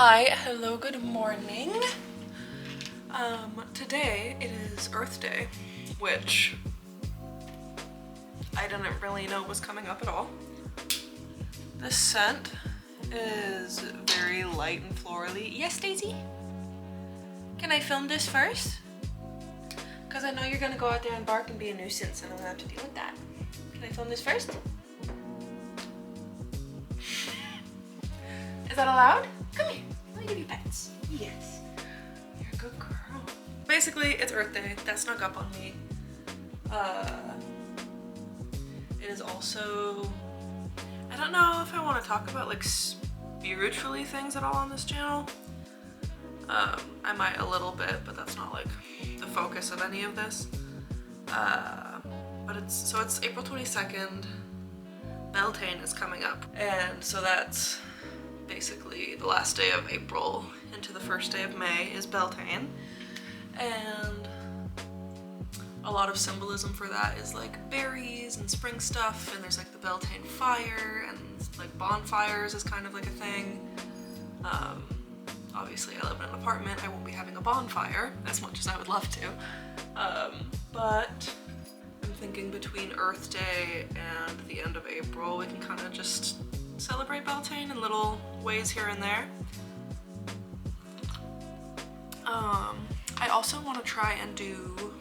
Hi, hello, good morning. Today it is Earth Day, which I didn't really know was coming up at all. This scent is very light and florally. Yes, Daisy? Can I film this first? Because I know you're gonna go out there and bark and be a nuisance and I'm gonna have to deal with that. Can I film this first? Is that allowed? Come here, let me give you pets. Yes, you're a good girl. Basically, it's Earth Day. That snuck up on me. It is also, I don't know if I want to talk about like spiritually things at all on this channel. I might a little bit, but that's not like the focus of any of this. But it's April 22nd. Beltane is coming up, and so that's basically the last day of April into the first day of May is Beltane, and a lot of symbolism for that is like berries and spring stuff, and there's like the Beltane fire, and like bonfires is kind of like a thing. Obviously I live in an apartment, I won't be having a bonfire as much as I would love to, but I'm thinking between Earth Day and the end of April we can kind of just celebrate Beltane in little ways here and there. I also want to try and do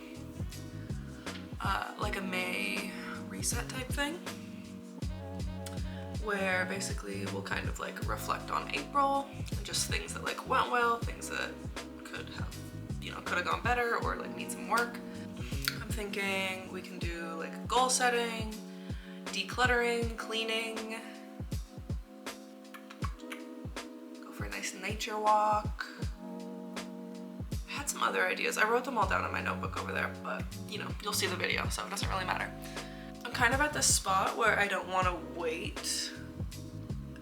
like a May reset type thing, where basically we'll kind of like reflect on April and just things that like went well, things that could have gone better or like need some work. I'm thinking we can do like goal setting, decluttering, cleaning, go for a nice nature walk. I had some other ideas. I wrote them all down in my notebook over there, but you know, you'll see the video, so it doesn't really matter. I'm kind of at this spot where I don't want to wait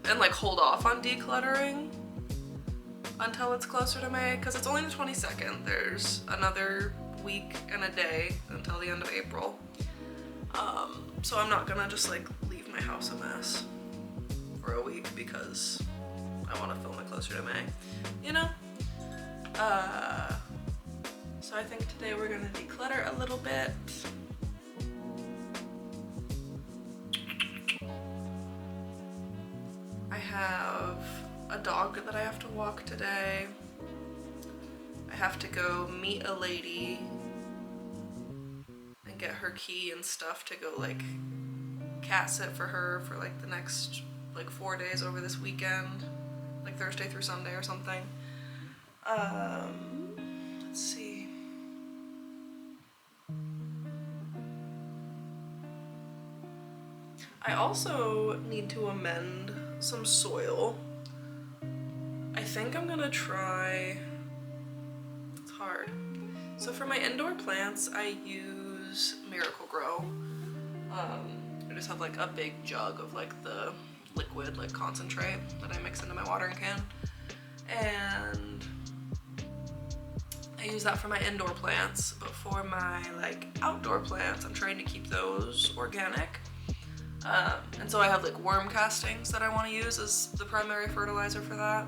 and like hold off on decluttering until it's closer to May, because it's only the 22nd. There's another week and a day until the end of April. So I'm not gonna just like leave my house a mess for a week because I want to film it closer to May, you know? So I think today we're gonna declutter a little bit. I have a dog that I have to walk today. I have to go meet a lady and get her key and stuff to go like cat sit for her for like the next like 4 days over this weekend, like Thursday through Sunday or something. Let's see. I also need to amend some soil. I think I'm gonna try, it's hard. So for my indoor plants, I use Miracle-Gro. I just have like a big jug of like the liquid like concentrate that I mix into my watering can. And I use that for my indoor plants, but for my like outdoor plants, I'm trying to keep those organic. And so I have like worm castings that I want to use as the primary fertilizer for that.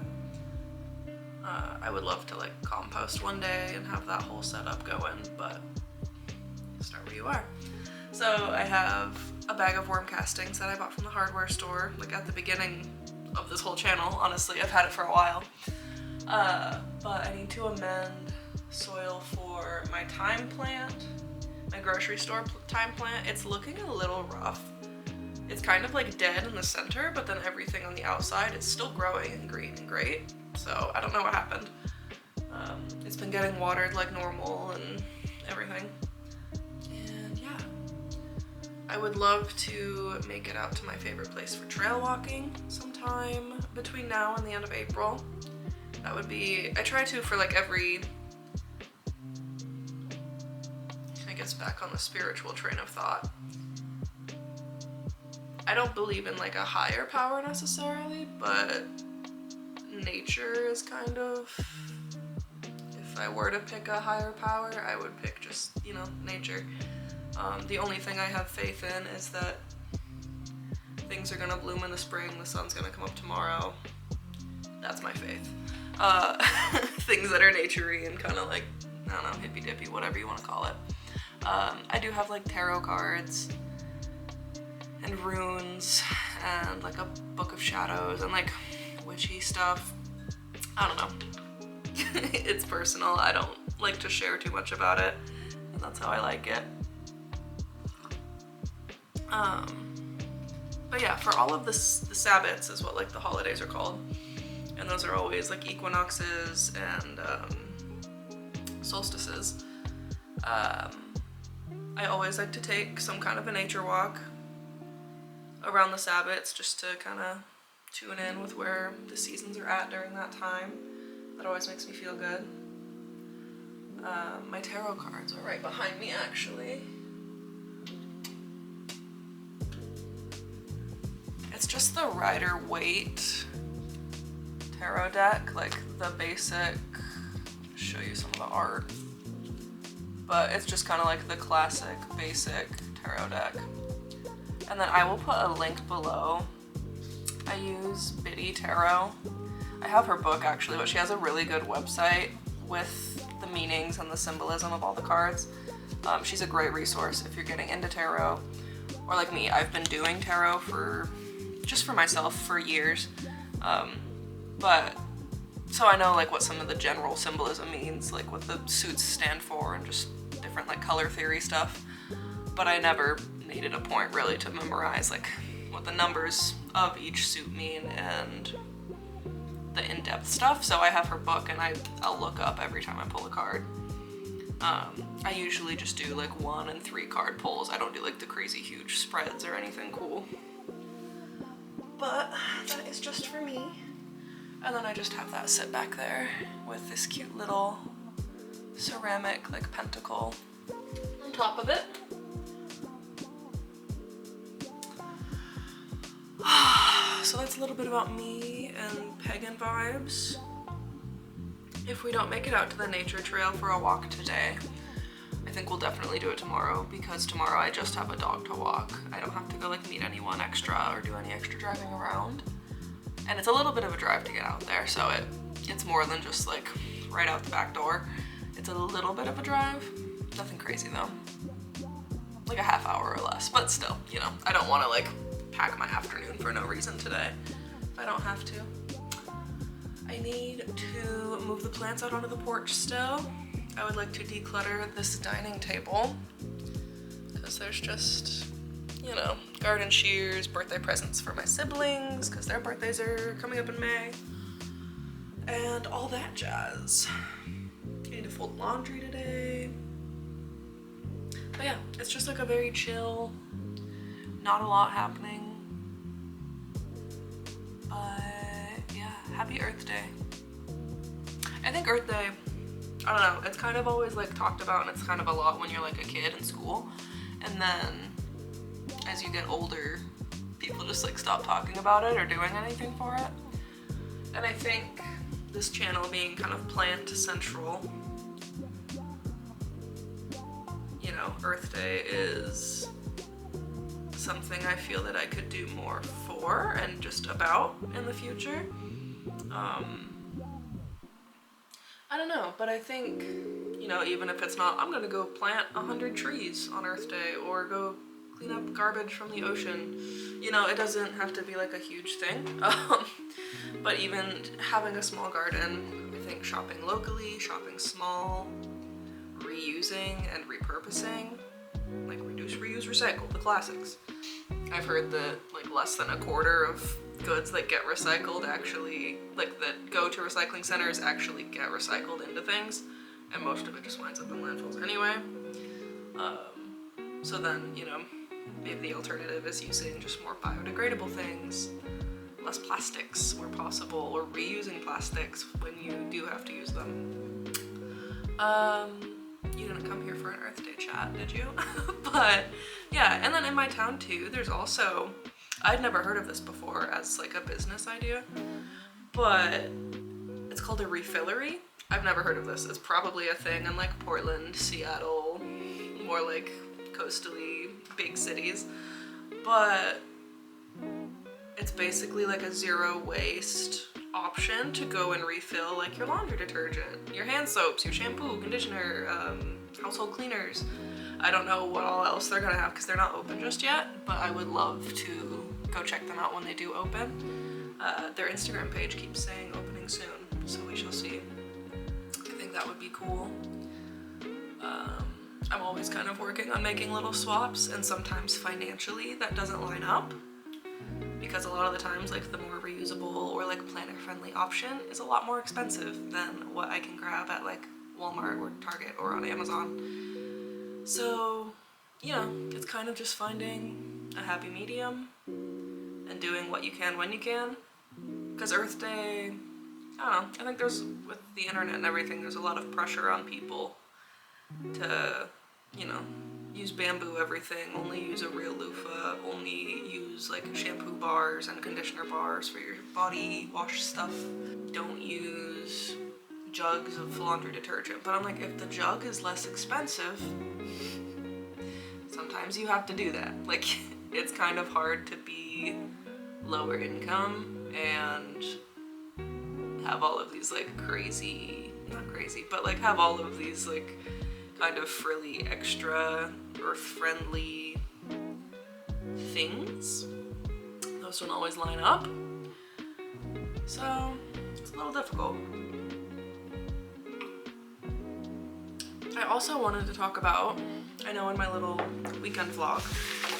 I would love to like compost one day and have that whole setup going, but start where you are. So I have a bag of worm castings that I bought from the hardware store, like at the beginning of this whole channel. Honestly, I've had it for a while. But I need to amend soil for my thyme plant, my grocery store thyme plant. It's looking a little rough. It's kind of like dead in the center, but then everything on the outside is still growing and green and great. So I don't know what happened. It's been getting watered like normal and everything. And yeah, I would love to make it out to my favorite place for trail walking sometime between now and the end of April. That would be, I try to for like every, I guess back on the spiritual train of thought. I don't believe in like a higher power necessarily, but nature is kind of, if I were to pick a higher power, I would pick just, you know, nature. The only thing I have faith in is that things are gonna bloom in the spring, the sun's gonna come up tomorrow, That's my faith. Things that are nature-y and kind of like, I don't know, hippy-dippy, whatever you want to call it. I do have like tarot cards and runes and like a book of shadows and like witchy stuff. I don't know. It's personal. I don't like to share too much about it, and that's how I like it. But yeah, for all of the Sabbats is what like the holidays are called, and those are always like equinoxes and solstices. I always like to take some kind of a nature walk around the Sabbats just to kind of tune in with where the seasons are at during that time. That always makes me feel good. My tarot cards are right behind me, actually. It's just the Rider-Waite tarot deck, like the basic, show you some of the art, but it's just kind of like the classic basic tarot deck. And then I will put a link below. I use Biddy Tarot. I have her book actually, but she has a really good website with the meanings and the symbolism of all the cards. She's a great resource if you're getting into tarot, or like me, I've been doing tarot just for myself for years. But so I know like what some of the general symbolism means, like what the suits stand for and just different like color theory stuff. But I never made it a point really to memorize like what the numbers of each suit mean and the in-depth stuff. So I have her book and I'll look up every time I pull a card. I usually just do like 1 and 3 card pulls. I don't do like the crazy huge spreads or anything cool. But that is just for me. And then I just have that sit back there with this cute little ceramic like pentacle on top of it. So that's a little bit about me and pagan vibes. If we don't make it out to the nature trail for a walk today, I think we'll definitely do it tomorrow, because tomorrow I just have a dog to walk. I don't have to go like meet anyone extra or do any extra driving around. And it's a little bit of a drive to get out there, so it's more than just like right out the back door. It's a little bit of a drive. Nothing crazy though. Like a half hour or less, but still, you know, I don't want to like pack my afternoon for no reason today if I don't have to. I need to move the plants out onto the porch still. I would like to declutter this dining table because there's just, you know, garden shears, birthday presents for my siblings because their birthdays are coming up in May, and all that jazz. I need to fold laundry today. But yeah, it's just like a very chill, not a lot happening. But yeah, happy Earth Day. I think Earth Day, I don't know, it's kind of always like talked about, and it's kind of a lot when you're like a kid in school. And then as you get older, people just like stop talking about it or doing anything for it. And I think this channel being kind of plant central, you know, Earth Day is something I feel that I could do more for and just about in the future. I don't know, but I think, you know, even if it's not, I'm gonna go plant 100 trees on Earth Day or go clean up garbage from the ocean. You know, it doesn't have to be like a huge thing. But even having a small garden, I think shopping locally, shopping small, reusing and repurposing, like reduce, reuse, recycle, the classics. I've heard that like less than a quarter of goods that get recycled actually, like that go to recycling centers actually get recycled into things, and most of it just winds up in landfills anyway. So then, you know, maybe the alternative is using just more biodegradable things, less plastics where possible, or reusing plastics when you do have to use them. You didn't come here for an Earth Day chat, did you? But yeah, and then in my town too, there's also, I'd never heard of this before as like a business idea, but it's called a refillery. I've never heard of this. It's probably a thing in like Portland, Seattle, more like coastally big cities, but it's basically like a zero waste option to go and refill like your laundry detergent, your hand soaps, your shampoo, conditioner, household cleaners. I don't know what all else they're gonna have because they're not open just yet, but I would love to go check them out when they do open. Their Instagram page keeps saying opening soon, so we shall see. I think that would be cool. I'm always kind of working on making little swaps, and sometimes financially that doesn't line up, because a lot of the times like the more reusable or like planet-friendly option is a lot more expensive than what I can grab at like Walmart or Target or on Amazon. So, you know, it's kind of just finding a happy medium and doing what you can when you can. Because Earth Day, I don't know, I think there's, with the internet and everything, there's a lot of pressure on people to, you know, use bamboo everything, only use a real loofah, only use like shampoo bars and conditioner bars for your body wash stuff. Don't use jugs of laundry detergent. But I'm like, if the jug is less expensive, sometimes you have to do that. Like, it's kind of hard to be lower income and have all of these like crazy, not crazy, but like have all of these like kind of frilly, extra, earth-friendly things. Those don't always line up. So it's a little difficult. I also wanted to talk about, I know in my little weekend vlog,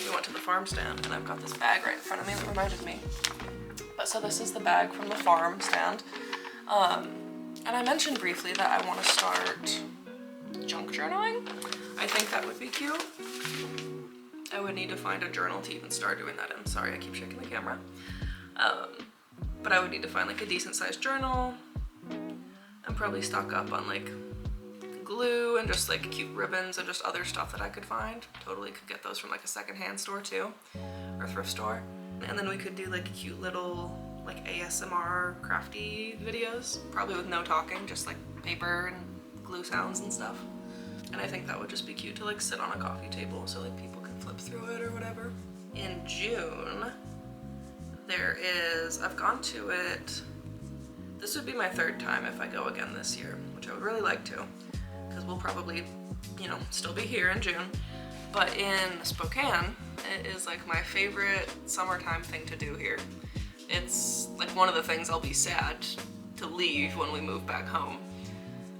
we went to the farm stand, and I've got this bag right in front of me that reminded me. But so this is the bag from the farm stand. And I mentioned briefly that I want to start junk journaling. I think that would be cute. I would need to find a journal to even start doing that in. Sorry, I keep shaking the camera. But I would need to find like a decent sized journal and probably stock up on like glue and just like cute ribbons and just other stuff that I could find. Totally could get those from like a secondhand store too, or thrift store. And then we could do like cute little like ASMR crafty videos, probably with no talking, just like paper and glue sounds and stuff. And I think that would just be cute to like sit on a coffee table so like people can flip through it or whatever. In June, there is, I've gone to it, this would be my third time if I go again this year, which I would really like to, because we'll probably, you know, still be here in June. But in Spokane, it is like my favorite summertime thing to do here. It's like one of the things I'll be sad to leave when we move back home.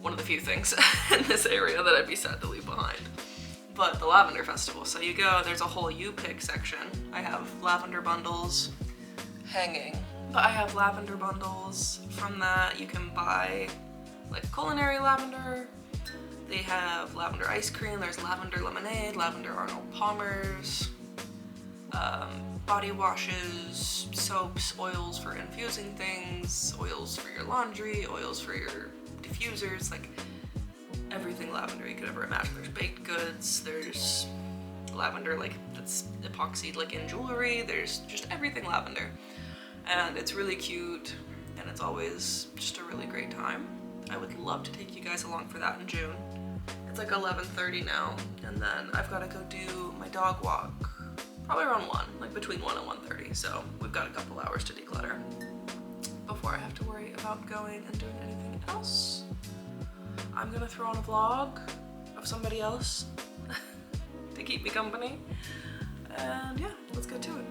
One of the few things in this area that I'd be sad to leave behind. But the Lavender Festival. So you go, there's a whole you pick section. I have lavender bundles hanging. But I have lavender bundles. From that you can buy like culinary lavender. They have lavender ice cream, there's lavender lemonade, lavender Arnold Palmer's, body washes, soaps, oils for infusing things, oils for your laundry, oils for your diffusers, like everything lavender you could ever imagine. There's baked goods, there's lavender like that's epoxied like in jewelry, there's just everything lavender. And it's really cute and it's always just a really great time. I would love to take you guys along for that in June. It's like 11:30 now, and then I've got to go do my dog walk, probably around 1, like between 1 and 1:30, so we've got a couple hours to declutter before I have to worry about going and doing anything else. I'm gonna throw on a vlog of somebody else to keep me company, and yeah, let's get to it.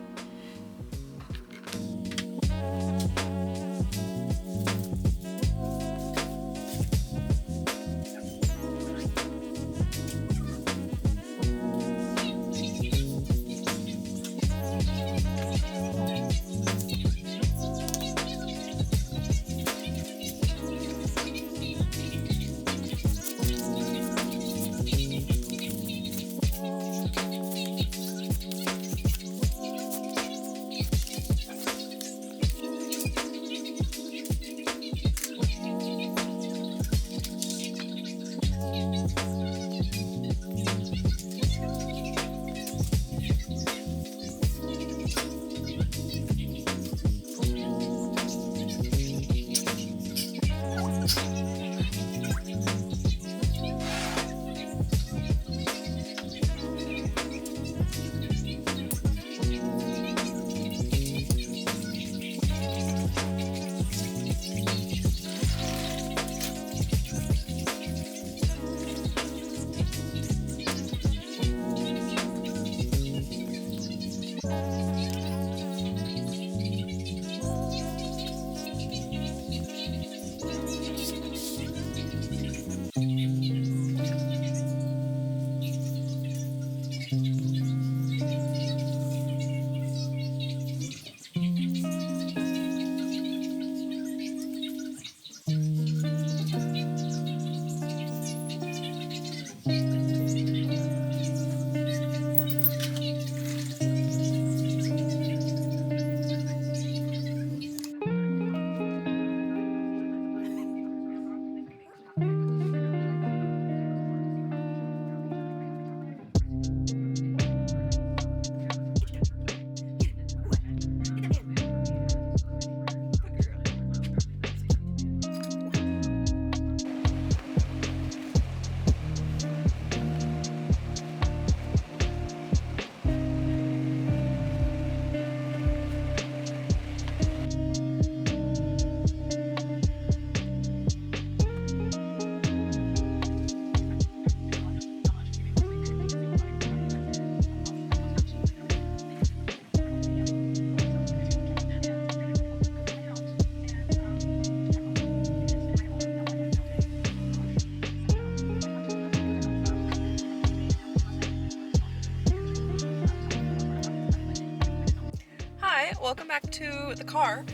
welcome back to the car.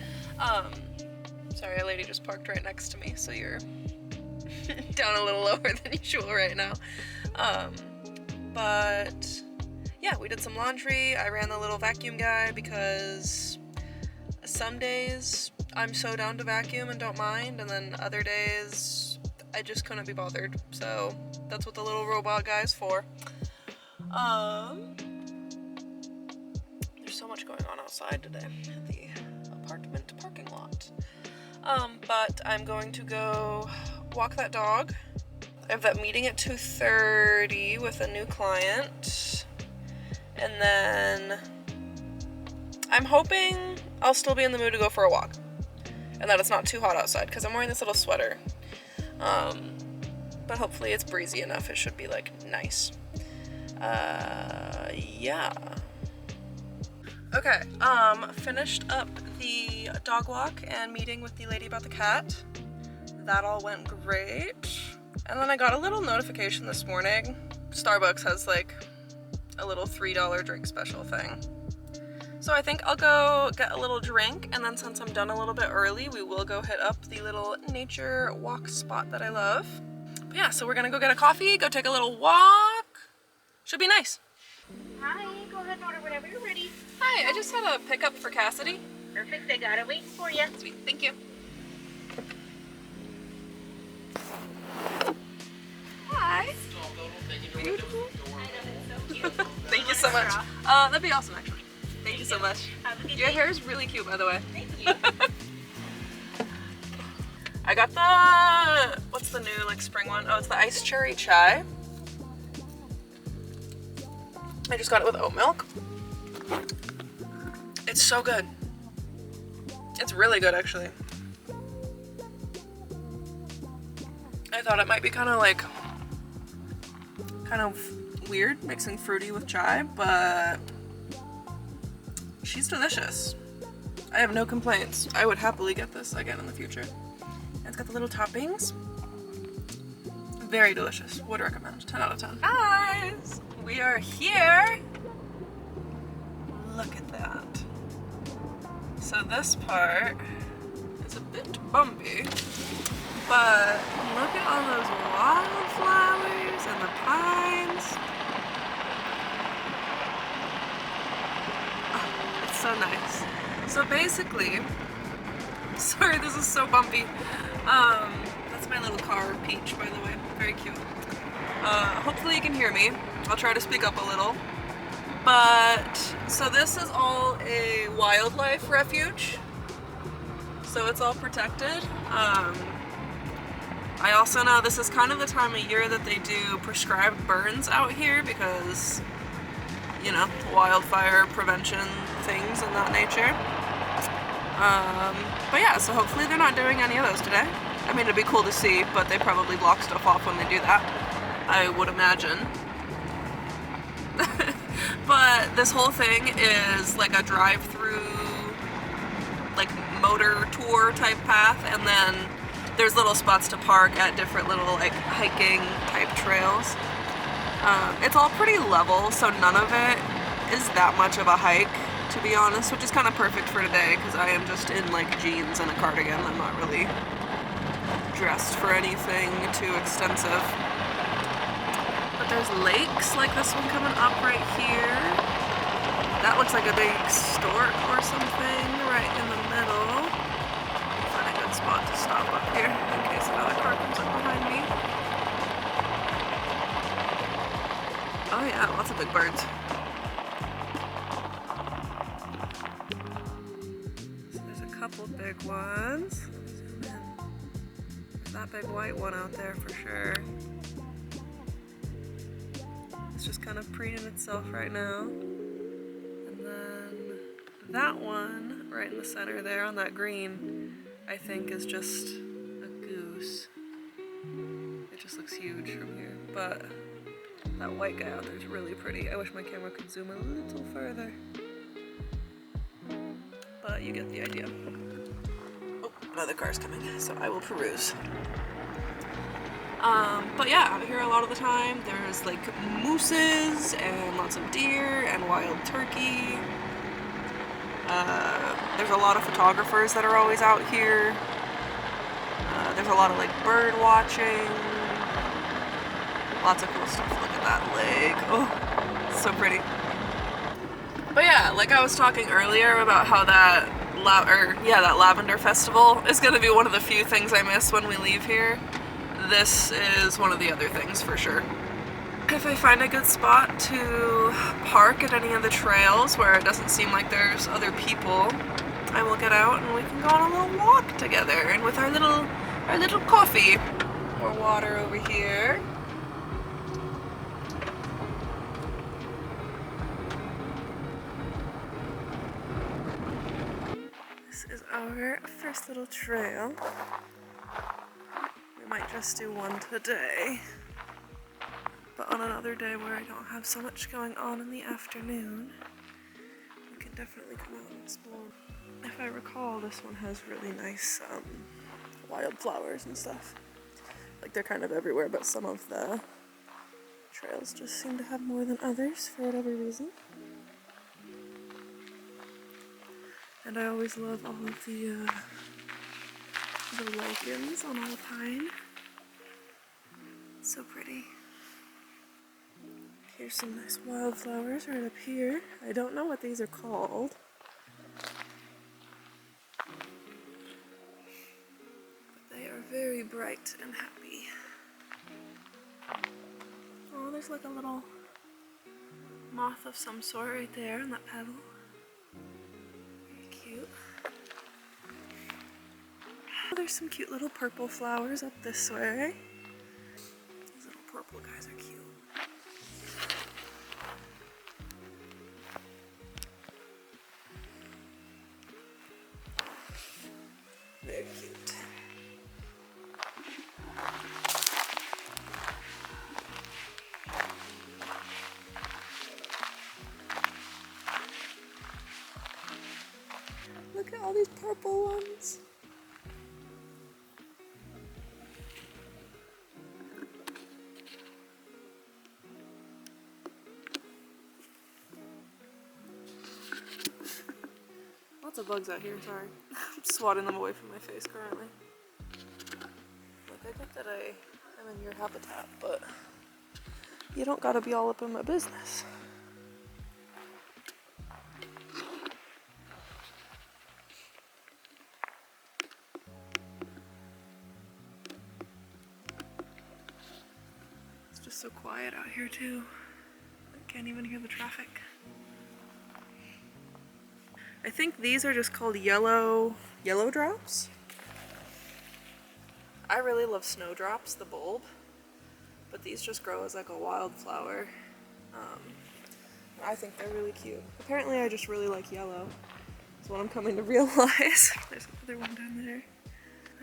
Sorry, a lady just parked right next to me, so you're down a little lower than usual right now. But yeah, we did some laundry. I ran the little vacuum guy because some days I'm so down to vacuum and don't mind, and then other days I just couldn't be bothered. So that's what the little robot guy is for. There's so much going on outside today at the apartment parking lot. But I'm going to go walk that dog. I have that meeting at 2:30 with a new client. And then I'm hoping I'll still be in the mood to go for a walk. And that it's not too hot outside because I'm wearing this little sweater. But hopefully it's breezy enough. It should be like nice. Yeah. Okay, finished up the dog walk and meeting with the lady about the cat. That all went great. And then I got a little notification this morning. Starbucks has like a little $3 drink special thing. So I think I'll go get a little drink, and then since I'm done a little bit early, we will go hit up the little nature walk spot that I love. But yeah, so we're gonna go get a coffee, go take a little walk. Should be nice. Hi, go ahead and order whenever you're ready. Hi, I just had a pickup for Cassidy. Perfect, I got it waiting for you. Sweet, thank you. Hi. Beautiful. Thank you so much. That'd be awesome, actually. Thank you so much. Your hair is really cute, by the way. Thank you. I got the, what's the new like spring one? Oh, it's the iced cherry chai. I just got it with oat milk. It's so good. It's really good, actually. I thought it might be kind of weird mixing fruity with chai, but she's delicious. I have no complaints. I would happily get this again in the future. And it's got the little toppings. Very delicious. Would recommend. 10 out of 10. Guys, we are here. Look at that. So this part is a bit bumpy, but look at all those wildflowers and the pines. Oh, it's so nice. So basically, sorry, this is so bumpy. That's my little car, Peach, by the way. Very cute. Hopefully you can hear me. I'll try to speak up a little. But, so this is all a wildlife refuge. So it's all protected. I also know this is kind of the time of year that they do prescribed burns out here because, you know, wildfire prevention things and that nature. But yeah, so hopefully they're not doing any of those today. I mean, it'd be cool to see, but they probably block stuff off when they do that, I would imagine. But this whole thing is like a drive-through, like motor tour type path, and then there's little spots to park at different little like hiking type trails. It's all pretty level, so none of it is that much of a hike, to be honest, which is kind of perfect for today because I am just in like jeans and a cardigan. I'm not really dressed for anything too extensive. But there's lakes like this one coming up right here. That looks like a big stork or something right in the middle. Find a good spot to stop up here in case another car comes up behind me. Oh yeah, lots of big birds. So there's a couple big ones. And then there's that big white one out there for sure. It's just kind of preening itself right now. And then that one right in the center there on that green, I think is just a goose. It just looks huge from here, but that white guy out there is really pretty. I wish my camera could zoom a little further. But you get the idea. Oh, another car's coming, so I will peruse. But yeah, out here a lot of the time there's like mooses and lots of deer and wild turkey. a lot of photographers that are always out here. There's a lot of like bird watching. Lots of cool stuff. Look at that lake. Oh, so pretty. But yeah, like I was talking earlier about how that that lavender festival is going to be one of the few things I miss when we leave here. This is one of the other things for sure. If I find a good spot to park at any of the trails where it doesn't seem like there's other people, I will get out and we can go on a little walk together, and with our little coffee. More water over here. This is our first little trail. We might just do one today. But on another day where I don't have so much going on in the afternoon, we can definitely come out and explore. If I recall, this one has really nice wildflowers and stuff. Like they're kind of everywhere, but some of the trails just seem to have more than others for whatever reason. And I always love all of the lichens on all the pine. It's so pretty. Here's some nice wildflowers right up here. I don't know what these are called. But they are very bright and happy. Oh, there's like a little moth of some sort right there in that petal. Very cute. Oh, there's some cute little purple flowers up this way. These little purple guys are cute. Very cute. Look at all these purple ones. Lots of bugs out here, sorry. I'm swatting them away from my face currently. Look, I get that I am in your habitat, but you don't gotta be all up in my business. It's just so quiet out here too. I can't even hear the traffic. I think these are just called yellow drops. I really love snowdrops, the bulb, but these just grow as like a wildflower. I think they're really cute. Apparently I just really like yellow. That's what I'm coming to realize. There's another one down there.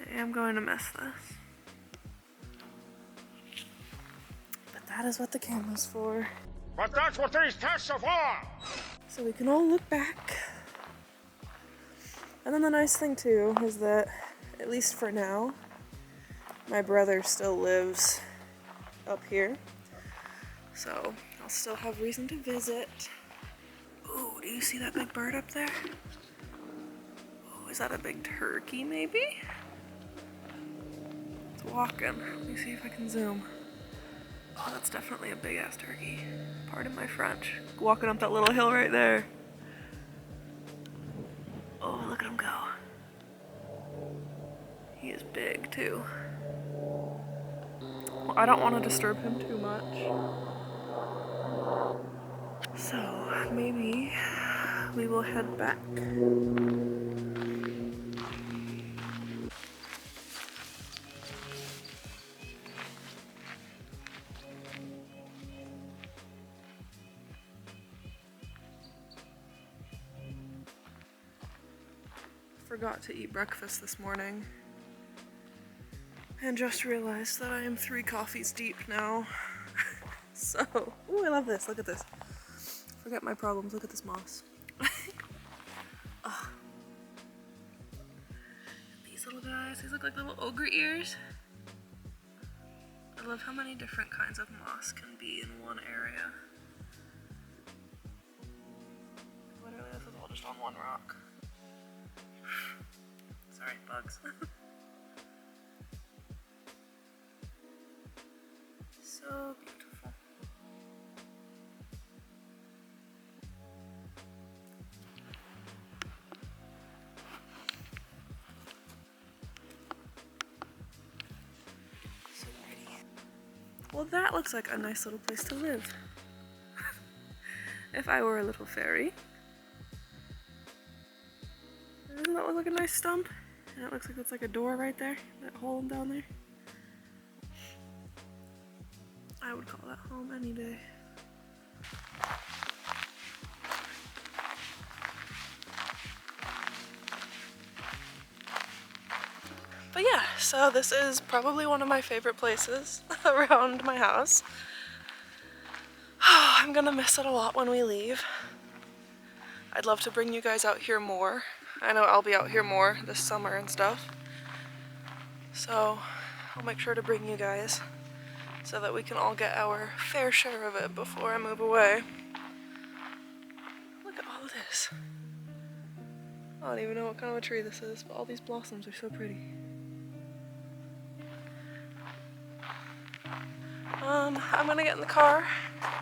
I am going to miss this. But that is what the camera's for. But that's what these tests are for! So we can all look back. And then the nice thing too is that, at least for now, my brother still lives up here. So I'll still have reason to visit. Ooh, do you see that big bird up there? Oh, is that a big turkey maybe? It's walking. Let me see if I can zoom. Oh, that's definitely a big ass turkey. Pardon my French. Walking up that little hill right there. Oh, look at him go. He is big too. Well, I don't want to disturb him too much. So maybe we will head back. Forgot to eat breakfast this morning and just realized that I am 3 coffees deep now. So, ooh, I love this. Look at this. Forget my problems. Look at this moss. Oh. These little guys, these look like little ogre ears. I love how many different kinds of moss can be in one area. Literally, this is all just on one rock. dogs. So beautiful. So pretty. Well, that looks like a nice little place to live. If I were a little fairy. Doesn't that look like a nice stump? And it looks like it's like a door right there, that hole down there. I would call that home any day. But yeah, so this is probably one of my favorite places around my house. I'm gonna miss it a lot when we leave. I'd love to bring you guys out here more. I know I'll be out here more this summer and stuff. So I'll make sure to bring you guys so that we can all get our fair share of it before I move away. Look at all of this. I don't even know what kind of a tree this is, but all these blossoms are so pretty. I'm gonna get in the car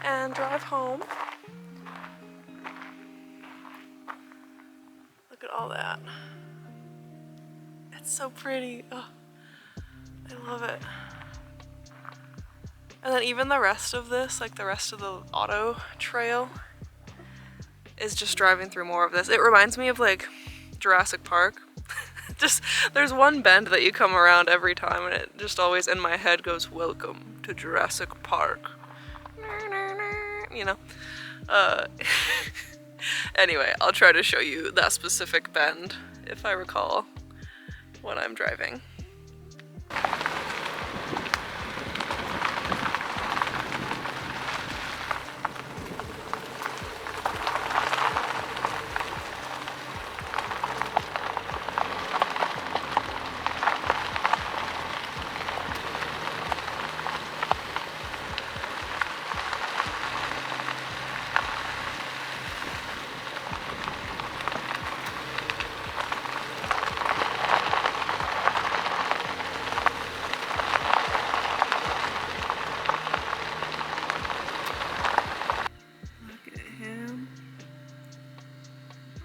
and drive home. Look at all that. It's so pretty. Oh, I love it. And then even the rest of this, like the rest of the auto trail, is just driving through more of this. It reminds me of like Jurassic Park. Just, there's one bend that you come around every time and it just always in my head goes, "Welcome to Jurassic Park." You know? Anyway, I'll try to show you that specific bend if I recall when I'm driving.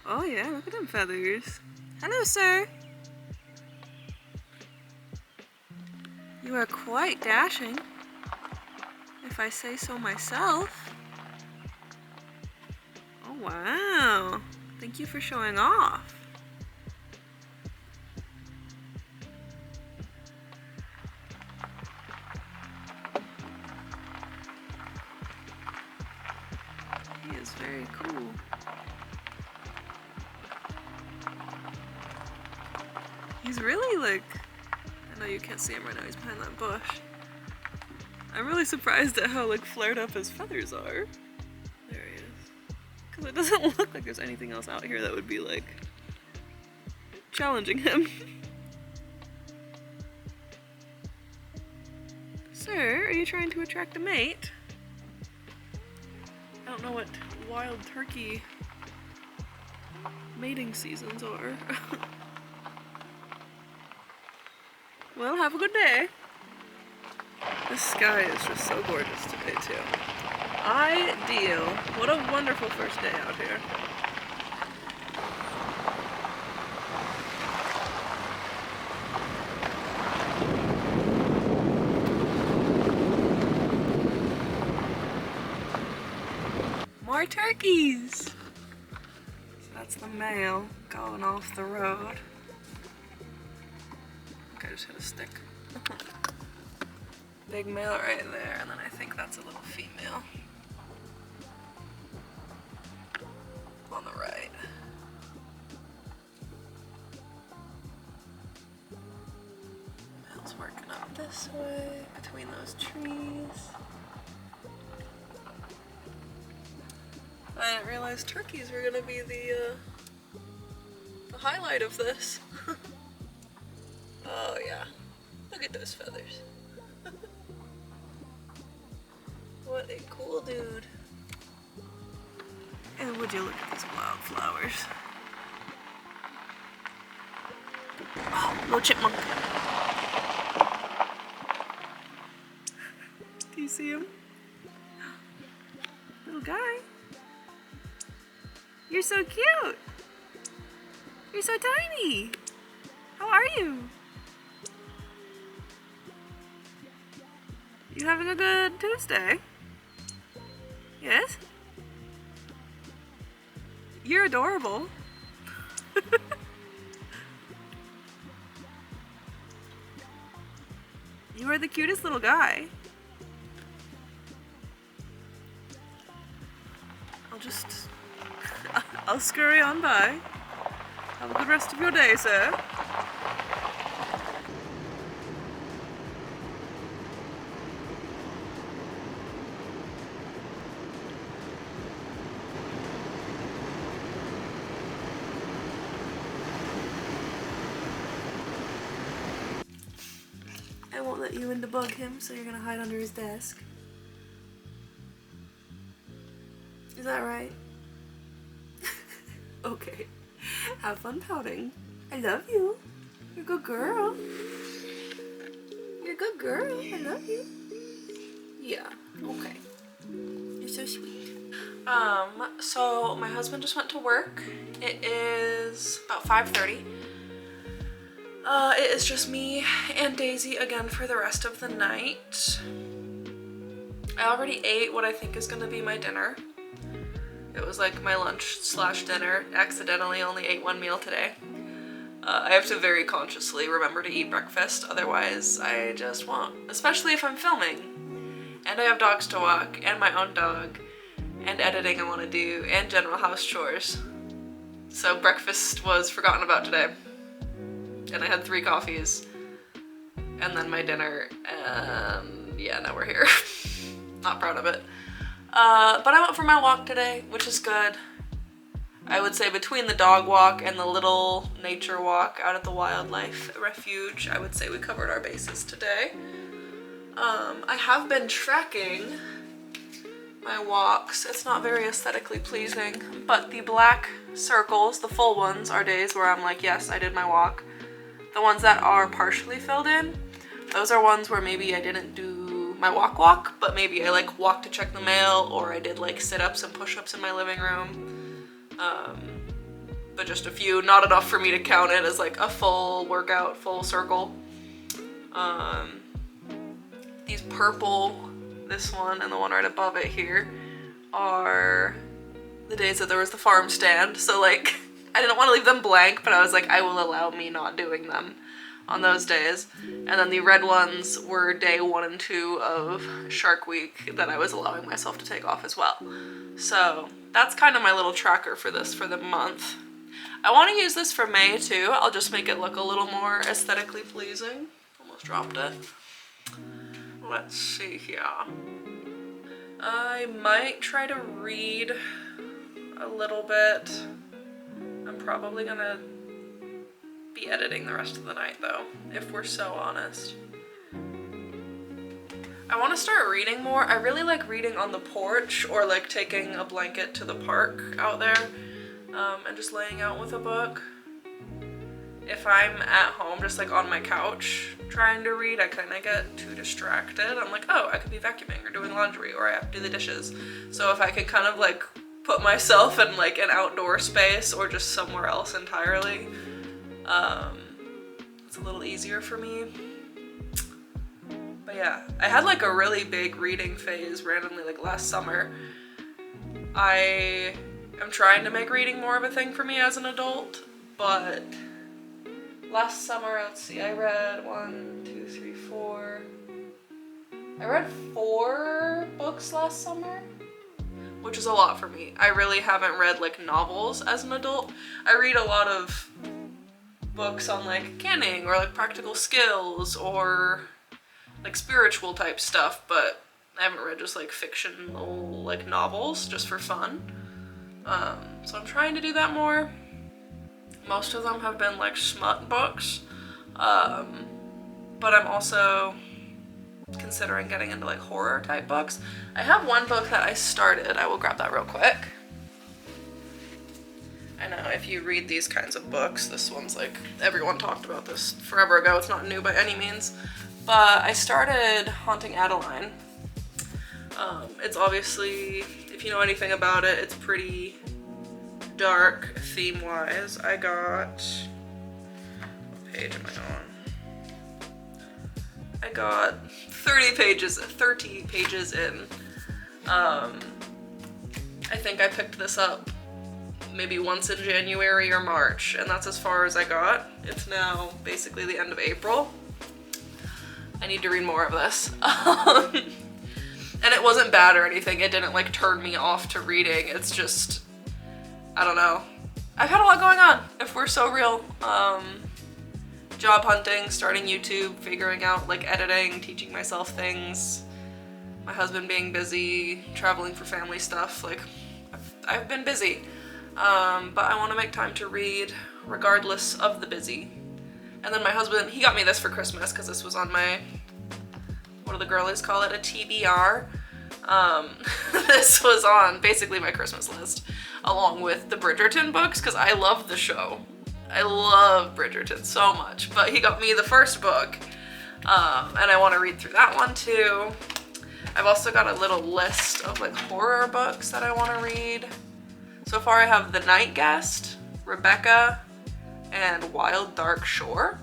Oh yeah, look at them feathers. Hello, sir. You are quite dashing, if I say so myself. Oh wow, thank you for showing off. He is very cool. He's really like, I know you can't see him right now, he's behind that bush. I'm really surprised at how like flared up his feathers are. There he is. Because it doesn't look like there's anything else out here that would be like challenging him. Sir, are you trying to attract a mate? I don't know what wild turkey mating seasons are. Well, have a good day. This sky is just so gorgeous today, too. Ideal. What a wonderful first day out here. More turkeys! So that's the male going off the road. I just hit a stick. Big male right there, and then I think that's a little female on the right. Male's working up this way between those trees. I didn't realize turkeys were gonna be the highlight of this. Oh yeah, look at those feathers. What a cool dude. And would you look at these wildflowers? Oh, little chipmunk. Do you see him? Little guy. You're so cute. You're so tiny. How are you? You having a good Tuesday? Yes? You're adorable. You are the cutest little guy. I'll scurry on by. Have a good rest of your day, sir. I won't let you in to bug him, so you're gonna hide under his desk. Is that right? Okay. Have fun pouting. I love you. You're a good girl. You're a good girl. I love you. Yeah, okay. You're so sweet. So my husband just went to work. It is about 5:30. It is just me and Daisy again for the rest of the night. I already ate what I think is gonna be my dinner. It was like my lunch / dinner. Accidentally only ate one meal today. I have to very consciously remember to eat breakfast, otherwise I just won't. Especially if I'm filming. And I have dogs to walk, and my own dog, and editing I want to do, and general house chores. So breakfast was forgotten about today. And I had 3 coffees. And then my dinner, and yeah, now we're here. Not proud of it. But I went for my walk today, which is good. I would say between the dog walk and the little nature walk out at the wildlife refuge, I would say we covered our bases today. I have been tracking my walks. It's not very aesthetically pleasing, but the black circles, the full ones, are days where I'm like, yes, I did my walk. The ones that are partially filled in, those are ones where maybe I didn't do my walk, but maybe I like walked to check the mail, or I did like sit-ups and push-ups in my living room. But just a few, not enough for me to count it as like a full workout, full circle. These purple, this one and the one right above it here, are the days that there was the farm stand. So like, I didn't want to leave them blank, but I was like, I will allow me not doing them on those days. And then the red ones were day 1 and 2 of Shark Week that I was allowing myself to take off as well. So that's kind of my little tracker for this for the month. I want to use this for May too. I'll just make it look a little more aesthetically pleasing. Almost dropped it. Let's see here. I might try to read a little bit. I'm probably gonna be editing the rest of the night though, if we're so honest. I want to start reading more. I really like reading on the porch, or like taking a blanket to the park out there and just laying out with a book. If I'm at home just like on my couch trying to read, I kind of get too distracted. I'm like, oh, I could be vacuuming or doing laundry, or I have to do the dishes. So if I could kind of like put myself in like an outdoor space or just somewhere else entirely, it's a little easier for me. But yeah, I had like a really big reading phase randomly like last summer. I am trying to make reading more of a thing for me as an adult, but last summer, let's see, I read 1, 2, 3, 4. I read 4 books last summer, which is a lot for me. I really haven't read like novels as an adult. I read a lot of books on like canning or like practical skills or like spiritual type stuff, but I haven't read just like fictional like novels just for fun. So I'm trying to do that more. Most of them have been like smut books, but I'm also considering getting into like horror type books. I have one book that I started. I will grab that real quick. I know if you read these kinds of books, this one's like, everyone talked about this forever ago. It's not new by any means. But I started Haunting Adeline. It's obviously, if you know anything about it, it's pretty dark theme-wise. I got, what page am I on? I got 30 pages in. I think I picked this up maybe once in January or March, and that's as far as I got. It's now basically the end of April. I need to read more of this. And it wasn't bad or anything. It didn't like turn me off to reading. It's just, I don't know. I've had a lot going on, if we're so real. Job hunting, starting YouTube, figuring out like editing, teaching myself things. My husband being busy, traveling for family stuff. Like, I've been busy. But I want to make time to read regardless of the busy. And then my husband, he got me this for Christmas because this was on my, what do the girlies call it, a TBR. This was on basically my Christmas list along with the Bridgerton books because I love the show. I love Bridgerton so much, but he got me the first book and I want to read through that one too. I've also got a little list of like horror books that I want to read. So far I have The Night Guest, Rebecca, and Wild Dark Shore.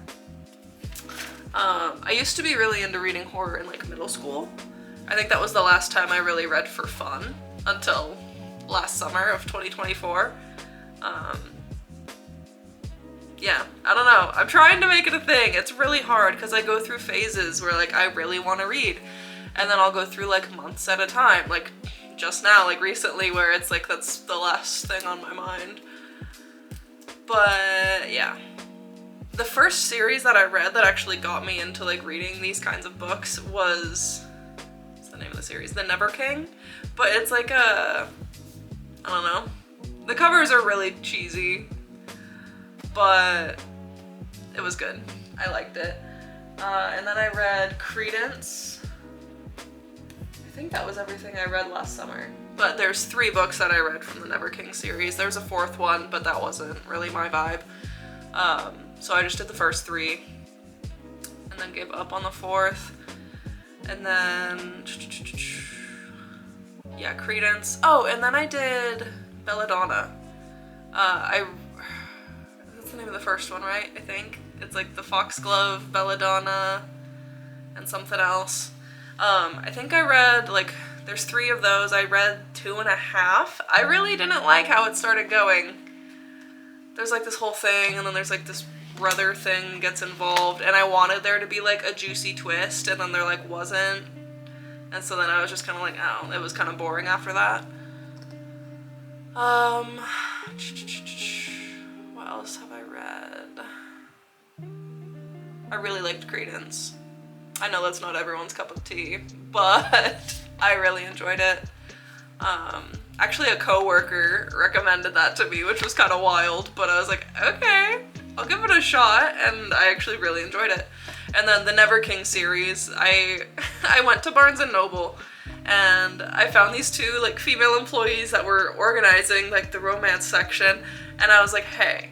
I used to be really into reading horror in like middle school. I think that was the last time I really read for fun until last summer of 2024. Yeah, I don't know. I'm trying to make it a thing. It's really hard because I go through phases where like I really want to read, and then I'll go through like months at a time, like just now, like recently, where it's like that's the last thing on my mind. But yeah. The first series that I read that actually got me into like reading these kinds of books was, what's the name of the series? The Never King. But it's like a, I don't know. The covers are really cheesy, but it was good. I liked it. And then I read Credence. I think that was everything I read last summer. But there's 3 books that I read from the Never King series. There's a 4th one, but that wasn't really my vibe. So I just did the first 3 and then gave up on the 4th. And then, yeah, Credence. Oh, and then I did Belladonna. That's the name of the first one, right? I think. It's like the Foxglove, Belladonna, and something else. I think I read, like, there's 3 of those. I read 2.5. I really didn't like how it started going. There's like this whole thing, and then there's like this brother thing gets involved, and I wanted there to be like a juicy twist, and then there like wasn't. And so then I was just kind of like, oh, it was kind of boring after that. What else have I read? I really liked Credence. I know that's not everyone's cup of tea, but I really enjoyed it. Actually a coworker recommended that to me, which was kind of wild, but I was like, okay, I'll give it a shot, and I actually really enjoyed it. And then the Never King series, I went to Barnes & Noble, and I found these 2 like female employees that were organizing like the romance section, and I was like, hey,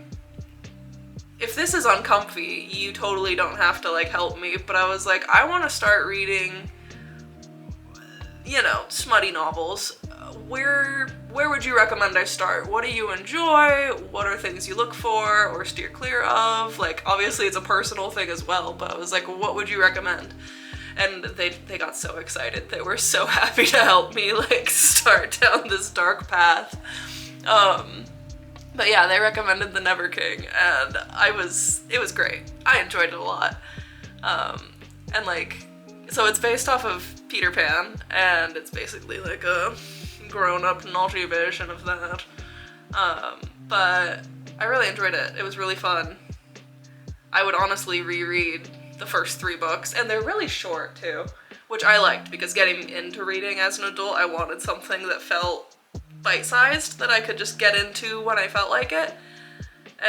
if this is uncomfy, you totally don't have to like help me, but I was like, I want to start reading, you know, smutty novels. Where would you recommend I start? What do you enjoy? What are things you look for or steer clear of? Like, obviously it's a personal thing as well, but I was like, what would you recommend? And they got so excited. They were so happy to help me like start down this dark path. But yeah, they recommended The Never King, and it was great. I enjoyed it a lot. And like, so it's based off of Peter Pan, and it's basically like a grown-up naughty version of that. But I really enjoyed it. It was really fun. I would honestly reread the first 3 books, and they're really short too, which I liked, because getting into reading as an adult, I wanted something that felt bite-sized, that I could just get into when I felt like it.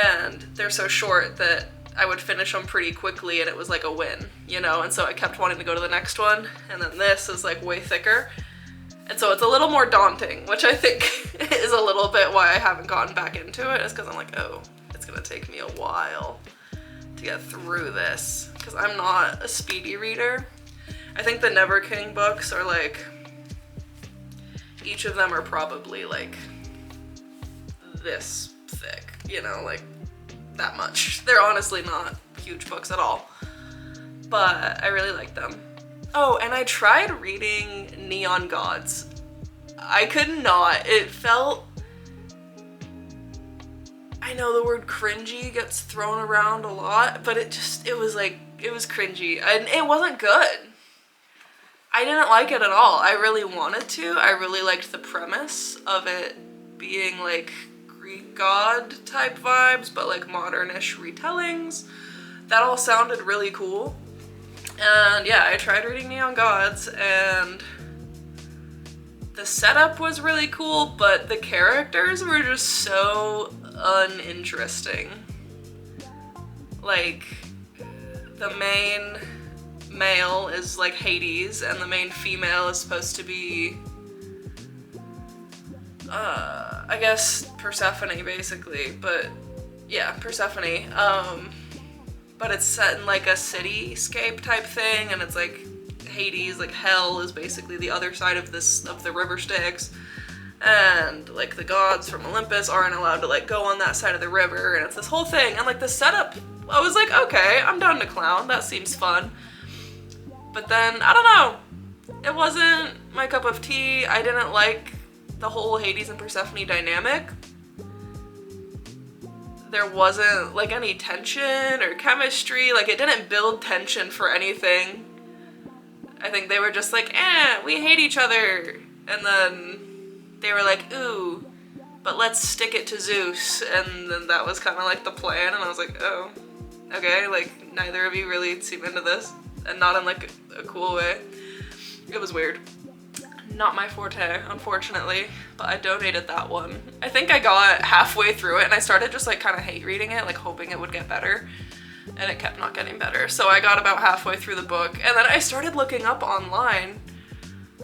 And they're so short that I would finish them pretty quickly, and it was like a win, you know? And so I kept wanting to go to the next one, and then this is like way thicker. And so it's a little more daunting, which I think is a little bit why I haven't gotten back into it, is because I'm like, oh, it's gonna take me a while to get through this, because I'm not a speedy reader. I think the Never King books are like, each of them are probably like this thick, you know, like that much. They're honestly not huge books at all, but I really like them. Oh, and I tried reading Neon Gods. I could not. It felt, I know the word cringy gets thrown around a lot, but it was cringy, and it wasn't good. I didn't like it at all. I really wanted to. I really liked the premise of it being like Greek god type vibes, but like modern-ish retellings. That all sounded really cool. And yeah, I tried reading Neon Gods, and the setup was really cool, but the characters were just so uninteresting. Like, the main male is like Hades, and the main female is supposed to be, I guess Persephone, basically, but yeah, Persephone. But it's set in like a cityscape type thing, and it's like Hades, like hell, is basically the other side of the river Styx, and like the gods from Olympus aren't allowed to like go on that side of the river, and it's this whole thing, and like the setup, I was like, okay, I'm down to clown, that seems fun. But then, I don't know, it wasn't my cup of tea. I didn't like the whole Hades and Persephone dynamic. There wasn't like any tension or chemistry, like it didn't build tension for anything. I think they were just like, we hate each other, and then they were like, ooh, but let's stick it to Zeus, and then that was kind of like the plan, and I was like, oh, okay, like neither of you really seem into this, and not in like a cool way. It was weird. Not my forte, unfortunately, but I donated that one. I think I got halfway through it and I started just like kind of hate reading it, like hoping it would get better, and it kept not getting better. So I got about halfway through the book, and then I started looking up online.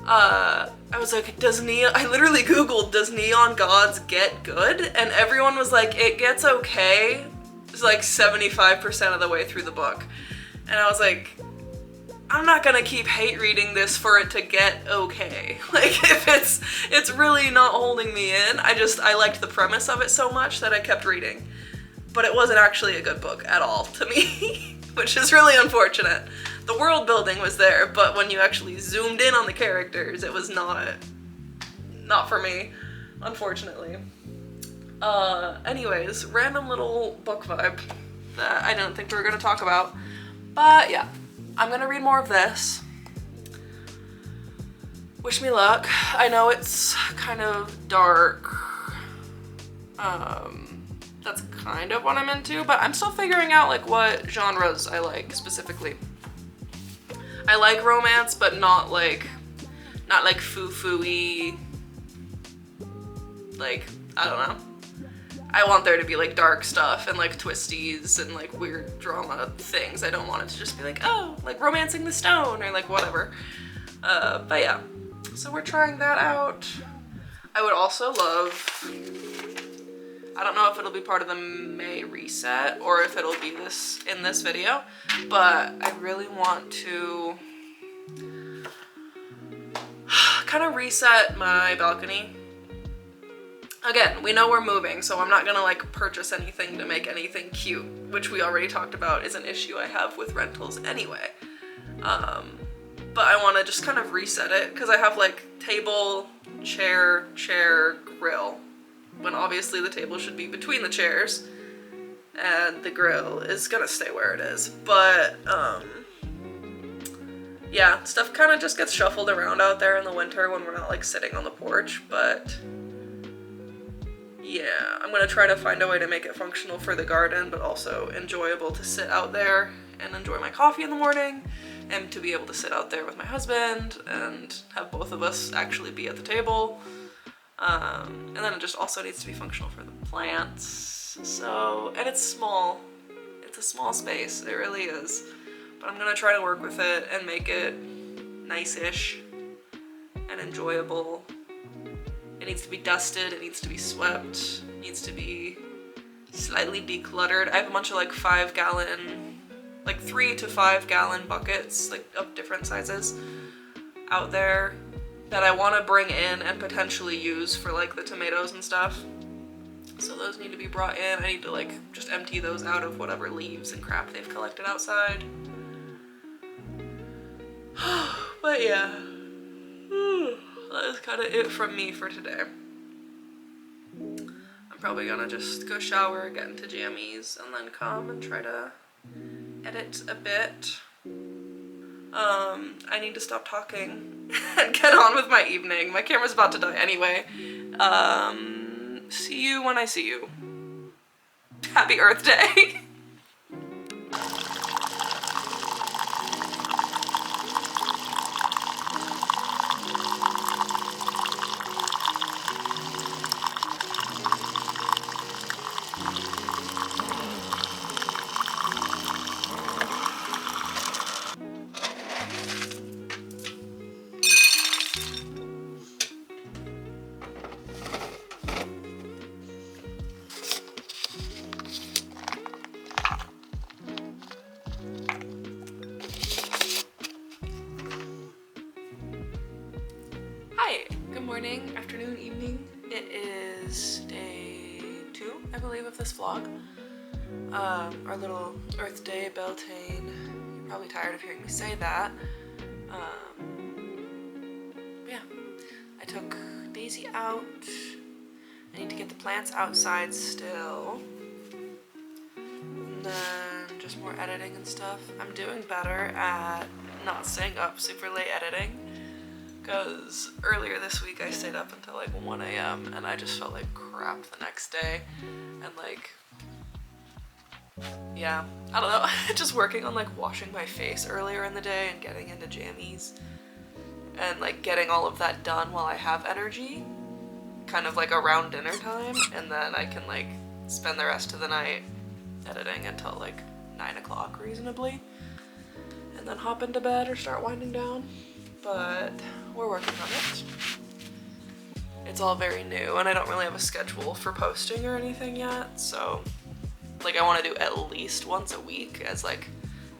I was like, I literally Googled, does Neon Gods get good? And everyone was like, it gets okay. It's like 75% of the way through the book. And I was like, I'm not gonna keep hate reading this for it to get okay. Like, if it's really not holding me in. I liked the premise of it so much that I kept reading. But it wasn't actually a good book at all to me, which is really unfortunate. The world building was there, but when you actually zoomed in on the characters, it was not for me, unfortunately. Anyways, random little book vibe that I didn't think we were gonna talk about. But yeah. I'm gonna read more of this. Wish me luck. I know it's kind of dark. That's kind of what I'm into, but I'm still figuring out like what genres I like specifically. I like romance, but not like foo-foo-y, like, I don't know. I want there to be like dark stuff and like twisties and like weird drama things. I don't want it to just be like, oh, like Romancing the Stone or like whatever. But yeah, so we're trying that out. I would also love, I don't know if it'll be part of the May reset or if it'll be in this video, but I really want to kind of reset my balcony. Again, we know we're moving, so I'm not gonna like purchase anything to make anything cute, which we already talked about is an issue I have with rentals anyway. But I wanna just kind of reset it, because I have like table, chair, grill, when obviously the table should be between the chairs, and the grill is gonna stay where it is. But, yeah, stuff kind of just gets shuffled around out there in the winter when we're not like sitting on the porch, but yeah, I'm gonna try to find a way to make it functional for the garden, but also enjoyable to sit out there and enjoy my coffee in the morning, and to be able to sit out there with my husband and have both of us actually be at the table. And then it just also needs to be functional for the plants. So, and it's small. It's a small space, it really is. But I'm gonna try to work with it and make it nice-ish and enjoyable. It needs to be dusted, it needs to be swept, it needs to be slightly decluttered. I have a bunch of like 5-gallon, like 3 to 5 gallon buckets, like of different sizes out there that I want to bring in and potentially use for like the tomatoes and stuff. So those need to be brought in. I need to like just empty those out of whatever leaves and crap they've collected outside. But yeah, that is kind of it from me for today. I'm probably gonna just go shower, get into jammies, and then come and try to edit a bit. I need to stop talking and get on with my evening. My camera's about to die anyway. See you when I see you. Happy Earth Day. Hi, good morning, afternoon, evening. It is day 2, I believe, of this vlog. Our little Earth Day Beltane. You're probably tired of hearing me say that. Yeah, I took Daisy out. I need to get the plants outside still. And then just more editing and stuff. I'm doing better at not staying up super late editing. Because earlier this week I stayed up until like 1 a.m. and I just felt like crap the next day. And like, yeah, I don't know, just working on like washing my face earlier in the day and getting into jammies. And like getting all of that done while I have energy. Kind of like around dinner time. And then I can like spend the rest of the night editing until like 9 o'clock reasonably. And then hop into bed or start winding down. But we're working on it. It's all very new and I don't really have a schedule for posting or anything yet, so like I want to do at least once a week as like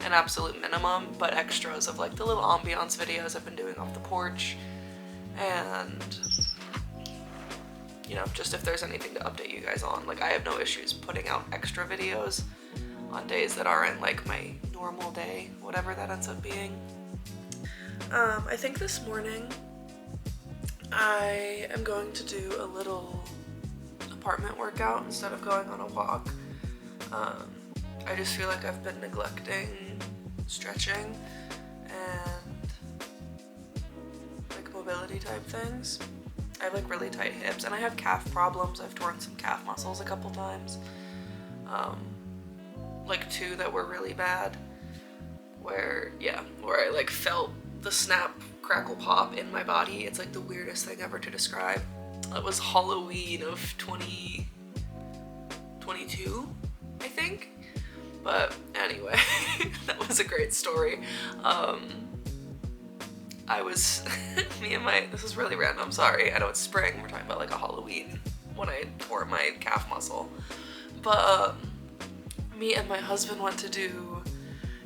an absolute minimum, but extras of like the little ambiance videos I've been doing off the porch, and you know, just if there's anything to update you guys on. Like I have no issues putting out extra videos on days that aren't like my normal day, whatever that ends up being. I think this morning I am going to do a little apartment workout instead of going on a walk. I just feel like I've been neglecting stretching and like mobility type things. I have like really tight hips and I have calf problems. I've torn some calf muscles a couple times. Like 2 that were really bad where I like felt the snap, crackle, pop in my body. It's like the weirdest thing ever to describe. It was Halloween of 2022, I think. But anyway, that was a great story. I was, this is really random, sorry. I know it's spring, we're talking about like a Halloween when I tore my calf muscle. But me and my husband went to do,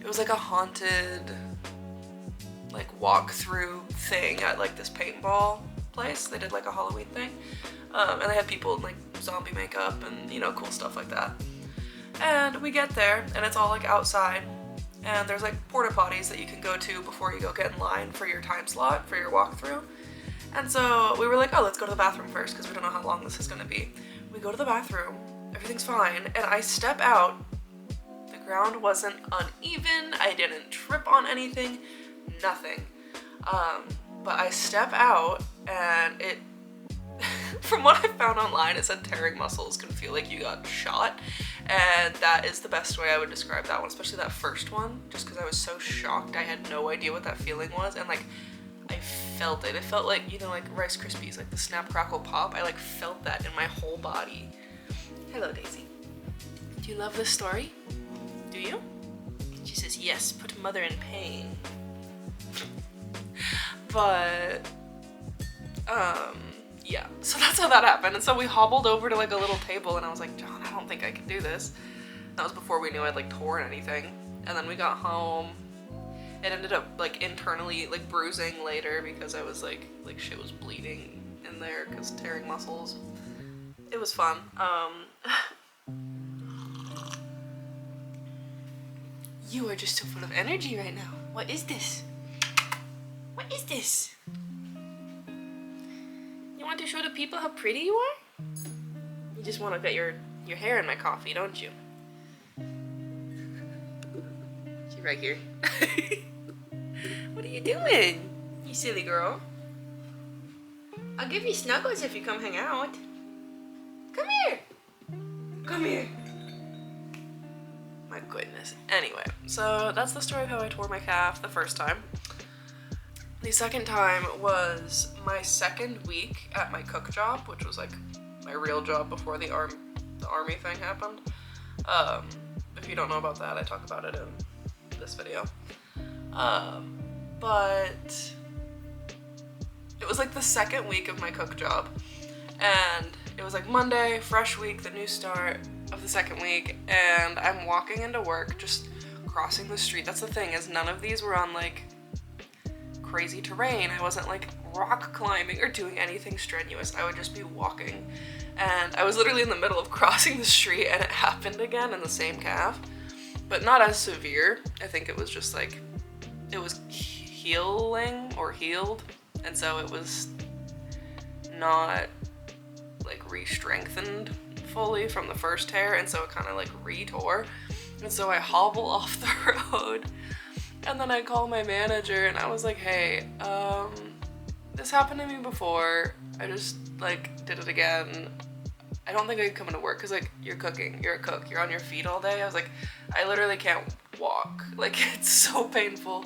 it was like a haunted like walk through thing at like this paintball place. They did like a Halloween thing. And they had people in like zombie makeup and, you know, cool stuff like that. And we get there and it's all like outside and there's like porta potties that you can go to before you go get in line for your time slot for your walkthrough. And so we were like, oh, let's go to the bathroom first because we don't know how long this is gonna be. We go to the bathroom, everything's fine, and I step out. The ground wasn't uneven, I didn't trip on anything, nothing. But I step out and it, from what I found online, it said tearing muscles can feel like you got shot, and that is the best way I would describe that one, especially that first one, just because I was so shocked. I had no idea what that feeling was, and like I felt it. It felt like, you know, like Rice Krispies, like the snap, crackle, pop. I like felt that in my whole body. Hello, Daisy. Do you love this story? Do you? She says, yes, put mother in pain. But Yeah, so that's how that happened. And so we hobbled over to like a little table and I was like, John, I don't think I can do this. That was before we knew I'd like torn anything. And then we got home. It ended up like internally like bruising later because I was like shit was bleeding in there because tearing muscles. It was fun. You are just so full of energy right now. What is this? What is this? You want to show the people how pretty you are? You just want to get your hair in my coffee, don't you? She's right here. What are you doing? You silly girl. I'll give you snuggles if you come hang out. Come here. Come here. My goodness. Anyway, so that's the story of how I tore my calf the first time. The second time was my second week at my cook job, which was like my real job before the army thing happened. If you don't know about that, I talk about it in this video. But it was like the second week of my cook job, and it was like Monday, fresh week, the new start of the second week, and I'm walking into work, just crossing the street. That's the thing, is none of these were on like crazy terrain. I wasn't like rock climbing or doing anything strenuous. I would just be walking, and I was literally in the middle of crossing the street and it happened again in the same calf, but not as severe. I think it was just like, it was healing or healed, and so it was not like re-strengthened fully from the first tear, and so it kind of like re-tore, and so I hobble off the road. And then I call my manager and I was like, hey, this happened to me before. I just like did it again. I don't think I can come into work because like you're cooking, you're a cook, you're on your feet all day. I was like, I literally can't walk. Like it's so painful.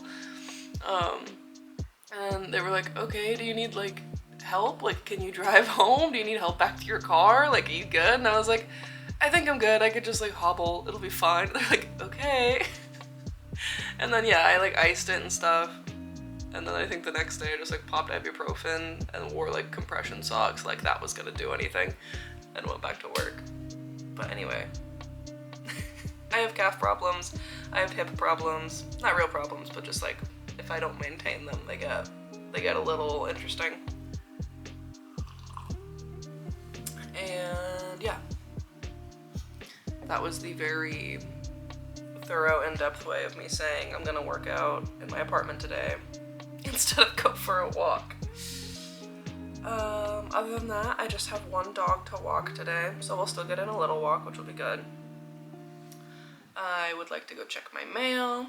And they were like, okay, do you need like help? Like, can you drive home? Do you need help back to your car? Like, are you good? And I was like, I think I'm good. I could just like hobble. It'll be fine. They're like, okay. And then yeah, I like iced it and stuff, and then I think the next day I just like popped ibuprofen and wore like compression socks like that was gonna do anything, and went back to work. But anyway, I have calf problems, I have hip problems, not real problems, but just like if I don't maintain them, they get a little interesting. And yeah, that was the very thorough, in-depth way of me saying I'm gonna work out in my apartment today instead of go for a walk. Other than that, I just have one dog to walk today, so we'll still get in a little walk, which will be good. I would like to go check my mail.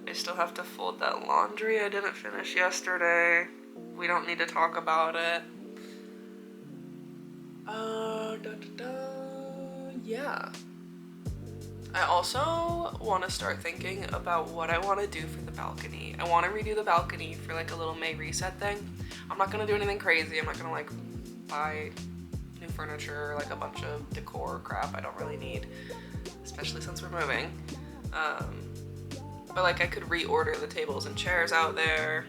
I still have to fold that laundry I didn't finish yesterday. We don't need to talk about it. Yeah. I also want to start thinking about what I want to do for the balcony. I want to redo the balcony for like a little May reset thing. I'm not going to do anything crazy. I'm not going to like buy new furniture or like a bunch of decor crap I don't really need, especially since we're moving. But like I could reorder the tables and chairs out there,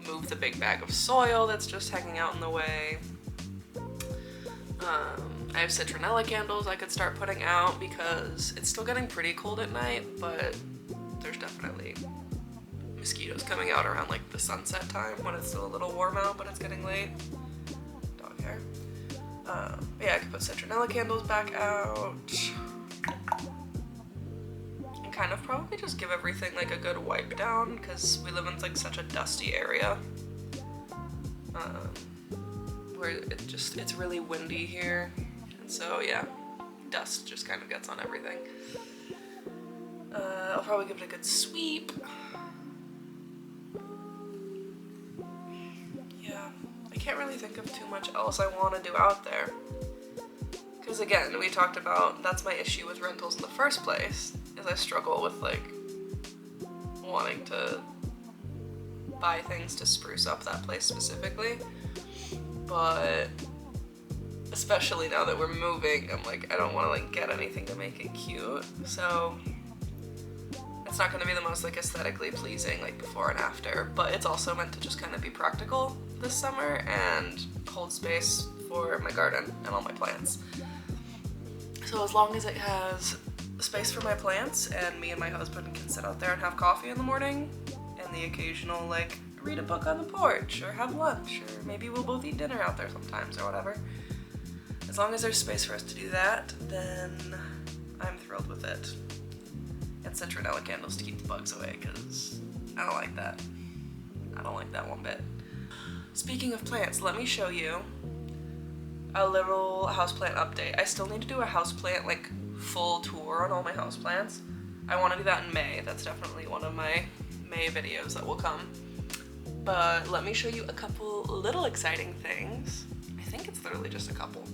move the big bag of soil that's just hanging out in the way. I have citronella candles I could start putting out because it's still getting pretty cold at night, but there's definitely mosquitoes coming out around like the sunset time when it's still a little warm out, but it's getting late. Dog hair. Yeah, I could put citronella candles back out. And kind of probably just give everything like a good wipe down because we live in like such a dusty area. Where it's really windy here. And so yeah, dust just kind of gets on everything. I'll probably give it a good sweep. Yeah, I can't really think of too much else I want to do out there. Because again, we talked about, that's my issue with rentals in the first place, is I struggle with like wanting to buy things to spruce up that place specifically. But especially now that we're moving, I'm like, I don't want to like get anything to make it cute, so it's not going to be the most like aesthetically pleasing like before and after, but it's also meant to just kind of be practical. this summer and hold space for my garden and all my plants. So as long as it has space for my plants and me and my husband can sit out there and have coffee in the morning and the occasional like read a book on the porch or have lunch, or maybe we'll both eat dinner out there sometimes or whatever. As long as there's space for us to do that, then I'm thrilled with it. And citronella candles to keep the bugs away, because I don't like that. I don't like that one bit. Speaking of plants, let me show you a little houseplant update. I still need to do a houseplant like full tour on all my houseplants. I want to do that in May. That's definitely one of my May videos that will come. But let me show you a couple little exciting things. I think it's literally just a couple.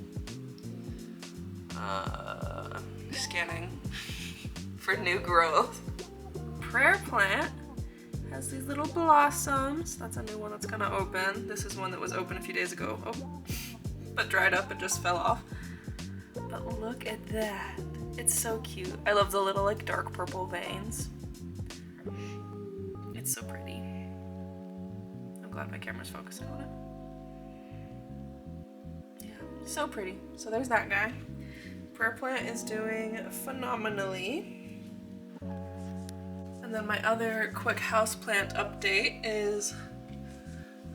Scanning for new growth. Prayer plant has these little blossoms. That's a new one that's gonna open. This is one that was open a few days ago. Oh, but dried up and just fell off. But look at that. It's so cute. I love the little like dark purple veins. It's so pretty. I'm glad my camera's focusing on it. Yeah, so pretty. So there's that guy. Prayer plant is doing phenomenally. And then my other quick houseplant update is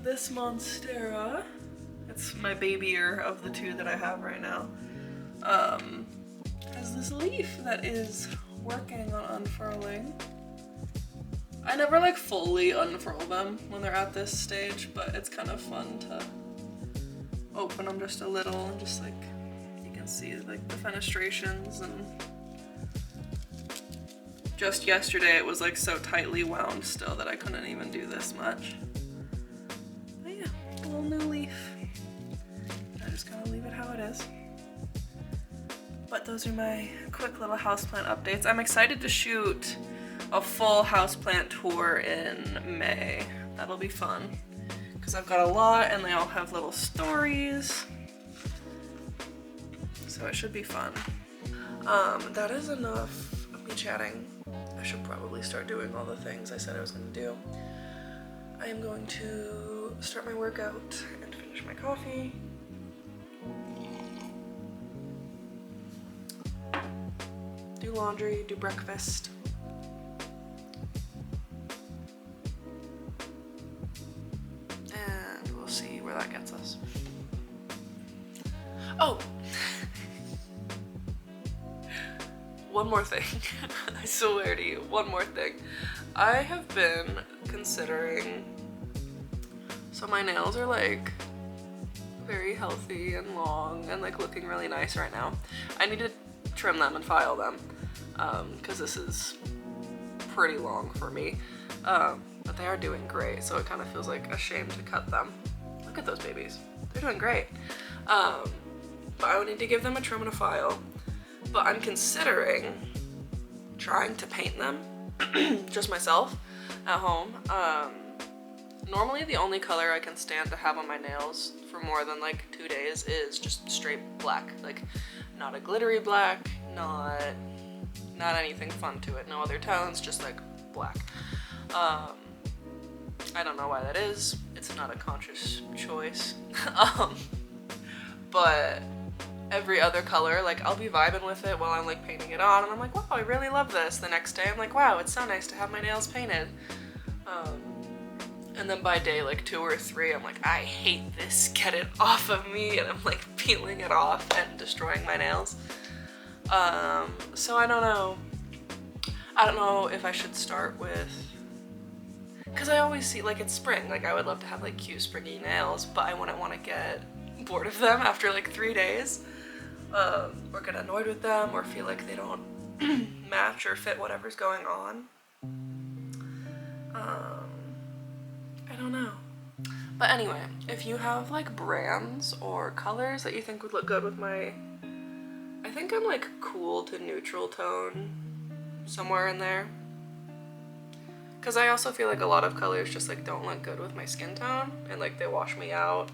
this monstera. It's my babier of the two that I have right now. Has this leaf that is working on unfurling. I never like fully unfurl them when they're at this stage, but it's kind of fun to open them just a little and just like you can see like the fenestrations. And just yesterday it was like so tightly wound still that I couldn't even do this much. But yeah, a little new leaf. I just gotta leave it how it is. But those are my quick little houseplant updates. I'm excited to shoot a full houseplant tour in May. That'll be fun because I've got a lot and they all have little stories. So it should be fun. That is enough of me chatting. I should probably start doing all the things I said I was going to do. I am going to start my workout and finish my coffee. Do laundry, do breakfast. And we'll see where that gets us. Oh! One more thing. I swear to you, one more thing. I have been considering, so my nails are like very healthy and long and like looking really nice right now. I need to trim them and file them because this is pretty long for me, but they are doing great, so it kind of feels like a shame to cut them. Look at those babies, they're doing great. But I would need to give them a trim and a file, but I'm considering trying to paint them just myself at home. Normally the only color I can stand to have on my nails for more than like 2 days is just straight black, like not a glittery black, not anything fun to it, no other tones, just like black. I don't know why that is. It's not a conscious choice. But every other color, like I'll be vibing with it while I'm like painting it on and I'm like, wow, I really love this. The next day I'm like, wow, it's so nice to have my nails painted. And then by day like 2 or 3, I'm like, I hate this, get it off of me, and I'm like peeling it off and destroying my nails. So I don't know. I don't know if I should start with, because I always see like it's spring, like I would love to have like cute springy nails, but I wouldn't want to get bored of them after like 3 days, or get annoyed with them or feel like they don't match or fit whatever's going on. I don't know. But anyway, if you have like brands or colors that you think would look good with my, I think I'm like cool to neutral tone, somewhere in there. Because I also feel like a lot of colors just like don't look good with my skin tone and like they wash me out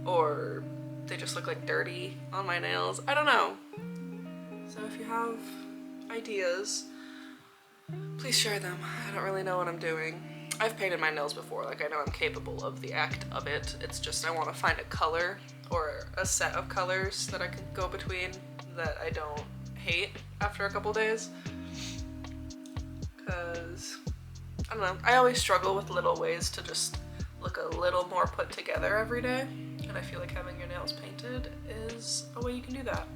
or they just look like dirty on my nails. I don't know. So if you have ideas, please share them. I don't really know what I'm doing. I've painted my nails before, like I know I'm capable of the act of it. It's just I want to find a color or a set of colors that I can go between that I don't hate after a couple days. Because, I don't know, I always struggle with little ways to just look a little more put together every day. And I feel like having your nails painted is a way you can do that.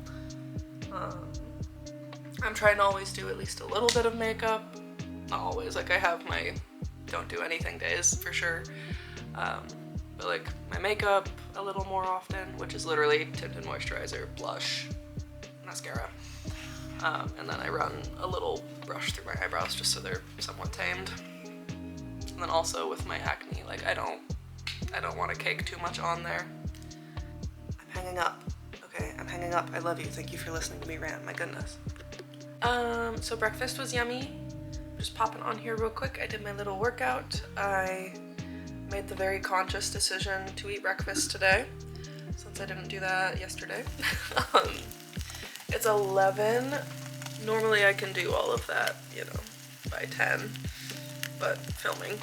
I'm trying to always do at least a little bit of makeup. Not always, like I have my don't do anything days for sure. But like my makeup a little more often, which is literally tinted moisturizer, blush, mascara. And then I run a little brush through my eyebrows just so they're somewhat tamed. And then also with my acne, like I don't want to cake too much on there. I'm hanging up. Okay, I'm hanging up. I love you. Thank you for listening to me rant. My goodness. So breakfast was yummy. Just popping on here real quick. I did my little workout. I made the very conscious decision to eat breakfast today, since I didn't do that yesterday. It's 11. Normally I can do all of that, you know, by 10, but filming.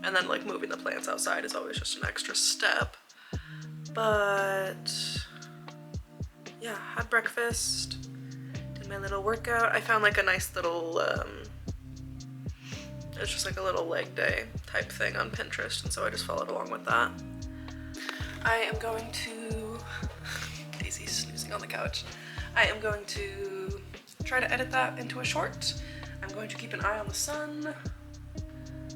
And then like moving the plants outside is always just an extra step. But yeah, had breakfast. My little workout. I found like a nice little it's just like a little leg day type thing on Pinterest, and so I just followed along with that. I am going to Daisy's snoozing on the couch. I am going to try to edit that into a short. I'm going to keep an eye on the sun.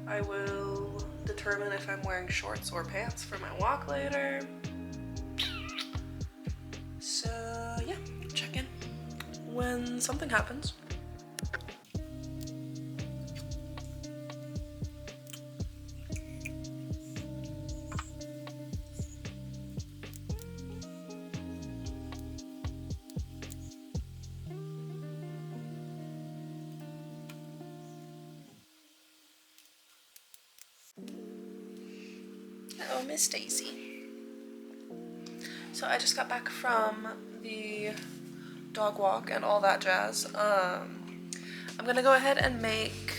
I will determine if I'm wearing shorts or pants for my walk later. So yeah, check in when something happens. Hello, Miss Daisy. So I just got back from the dog walk and all that jazz. I'm gonna go ahead and make...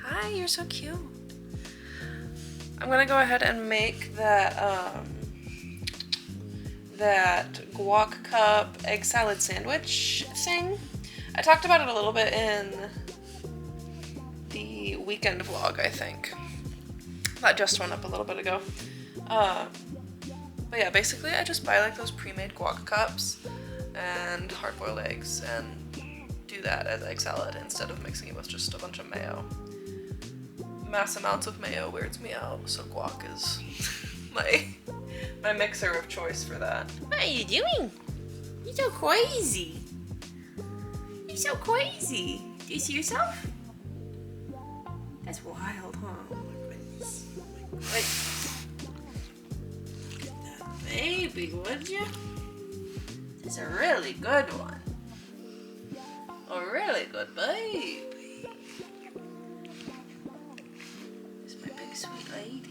Hi, you're so cute. I'm gonna go ahead and make that that guac cup egg salad sandwich thing. I talked about it a little bit in the weekend vlog, I think. That just went up a little bit ago. But yeah, basically I just buy like those pre-made guac cups and hard-boiled eggs and do that as egg salad instead of mixing it with just a bunch of mayo. Mass amounts of mayo weirds me out, so guac is my mixer of choice for that. What are you doing? You're so crazy. You're so crazy. Do you see yourself? That's wild, huh? Oh my goodness. Wait. Look at that baby, would you? This is a really good one. A really good baby. This is my big sweet lady.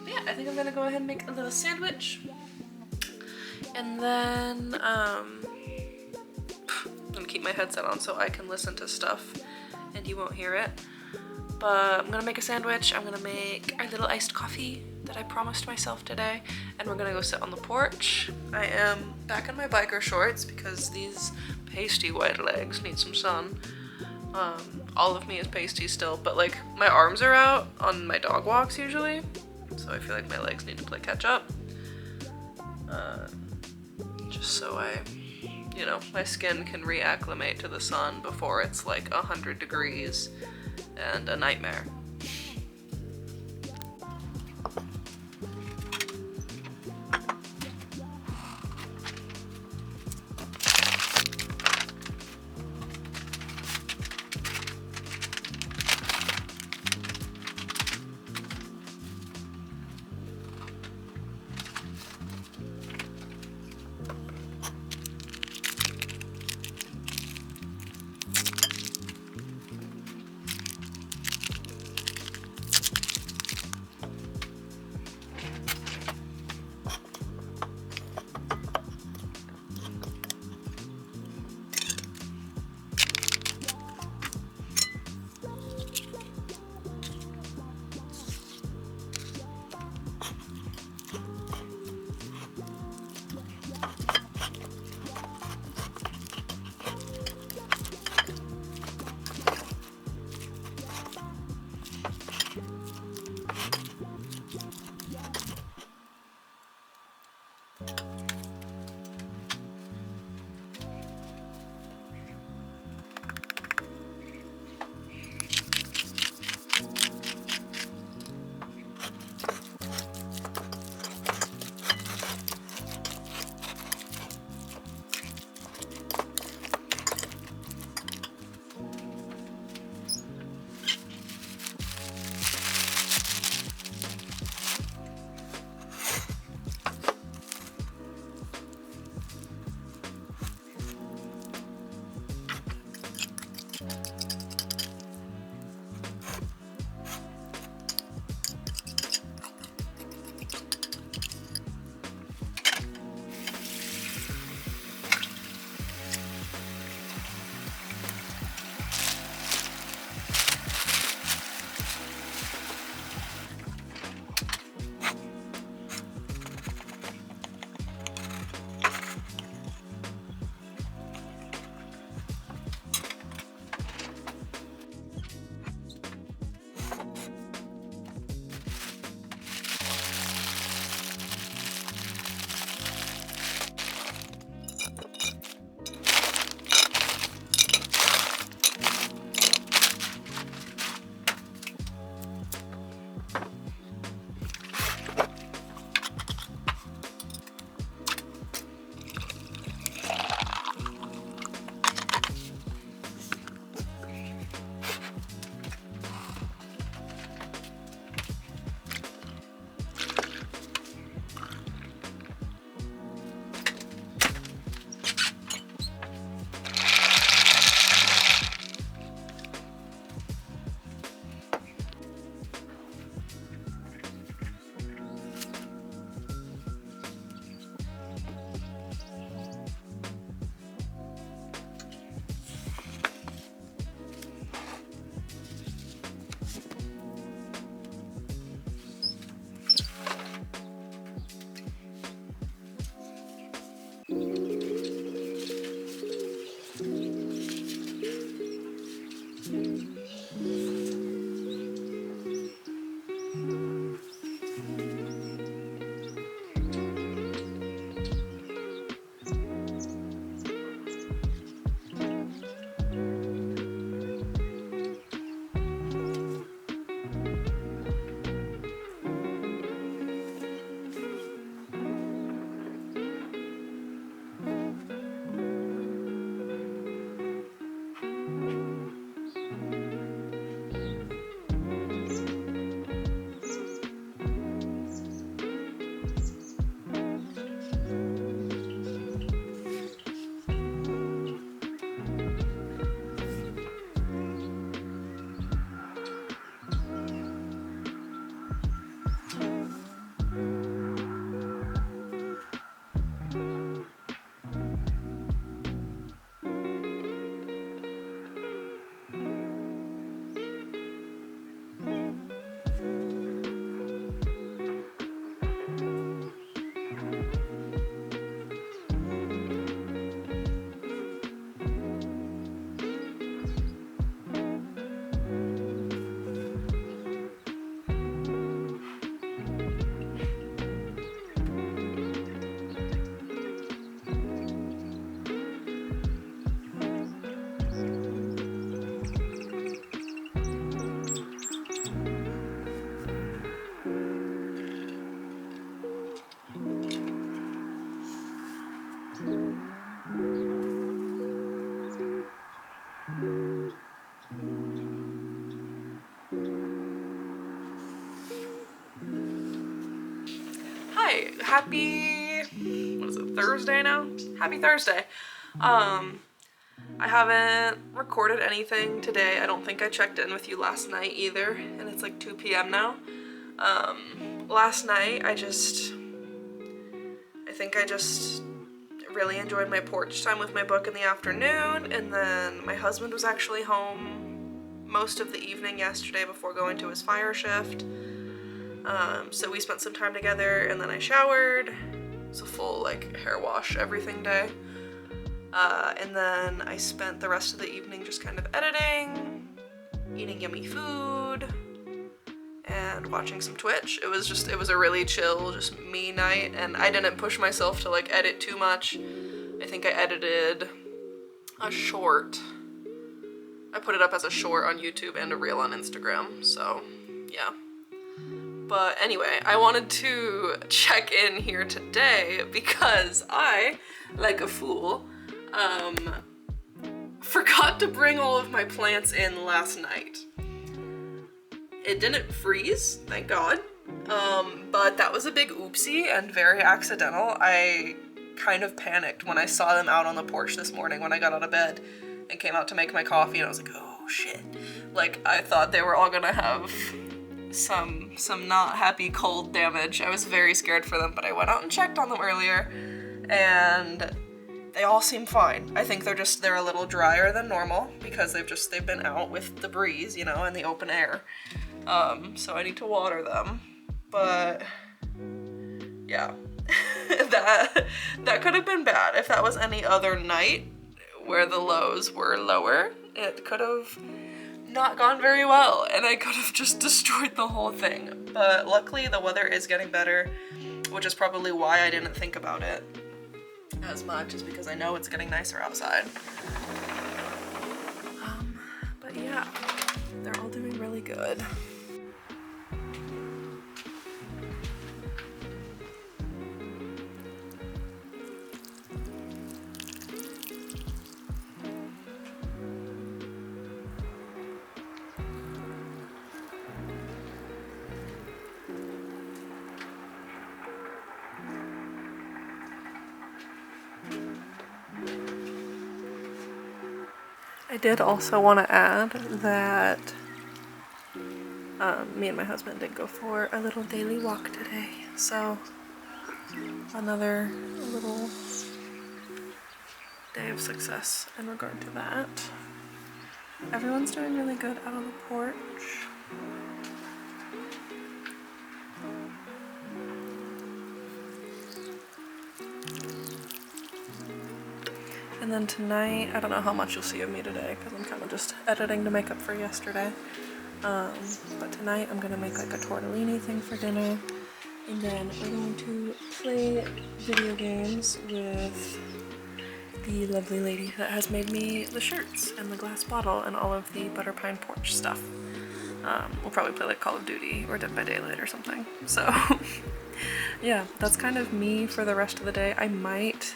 But yeah, I think I'm gonna go ahead and make a little sandwich. And then, I'm gonna keep my headset on so I can listen to stuff and you won't hear it. But I'm gonna make a sandwich. I'm gonna make our little iced coffee that I promised myself today, and we're gonna go sit on the porch. I am back in my biker shorts because these pasty white legs need some sun. All of me is pasty still, but like my arms are out on my dog walks usually, so I feel like my legs need to play catch up. Just so my skin can reacclimate to the sun before it's like 100 degrees and a nightmare. Hi, happy, what is it, Thursday now? Happy Thursday. I haven't recorded anything today. I don't think I checked in with you last night either, and it's like 2 p.m. now. Last night I think I just really enjoyed my porch time with my book in the afternoon, and then my husband was actually home most of the evening yesterday before going to his fire shift. So we spent some time together, and then I showered. It's a full like hair wash, everything day. And then I spent the rest of the evening just kind of editing, eating yummy food, and watching some Twitch. It was a really chill, just me night, and I didn't push myself to like edit too much. I think I edited a short. I put it up as a short on YouTube and a reel on Instagram, so yeah. But anyway, I wanted to check in here today because I, like a fool, forgot to bring all of my plants in last night. It didn't freeze, thank God, but that was a big oopsie and very accidental. I kind of panicked when I saw them out on the porch this morning when I got out of bed, and came out to make my coffee, and I was like, oh shit. Like, I thought they were all gonna have some not happy cold damage. I was very scared for them, but I went out and checked on them earlier, and they all seem fine. I think they're a little drier than normal because they've been out with the breeze, you know, in the open air. So I need to water them, but yeah, that could have been bad. If that was any other night where the lows were lower, it could have not gone very well, and I could have just destroyed the whole thing. But luckily the weather is getting better, which is probably why I didn't think about it as much, is because I know it's getting nicer outside. But yeah, they're all doing really good. I did also want to add that me and my husband did go for a little daily walk today, so another little day of success in regard to that. Everyone's doing really good out on the porch. And then tonight, I don't know how much you'll see of me today because I'm kind of just editing to make up for yesterday. But tonight I'm going to make like a tortellini thing for dinner. And then we're going to play video games with the lovely lady that has made me the shirts and the glass bottle and all of the Butter Pine Porch stuff. We'll probably play like Call of Duty or Dead by Daylight or something. So yeah, that's kind of me for the rest of the day. I might,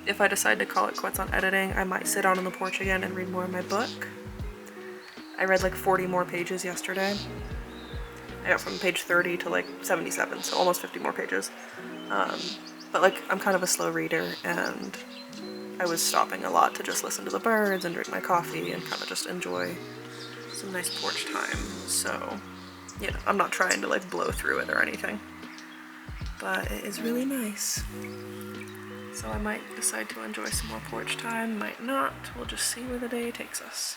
if I decide to call it quits on editing, I might sit out on the porch again and read more of my book. I read like 40 more pages yesterday. I got from page 30 to like 77, so almost 50 more pages. But like, I'm kind of a slow reader, and I was stopping a lot to just listen to the birds and drink my coffee and kind of just enjoy some nice porch time. So, yeah, I'm not trying to like blow through it or anything. But it is really nice. So I might decide to enjoy some more porch time, might not. We'll just see where the day takes us.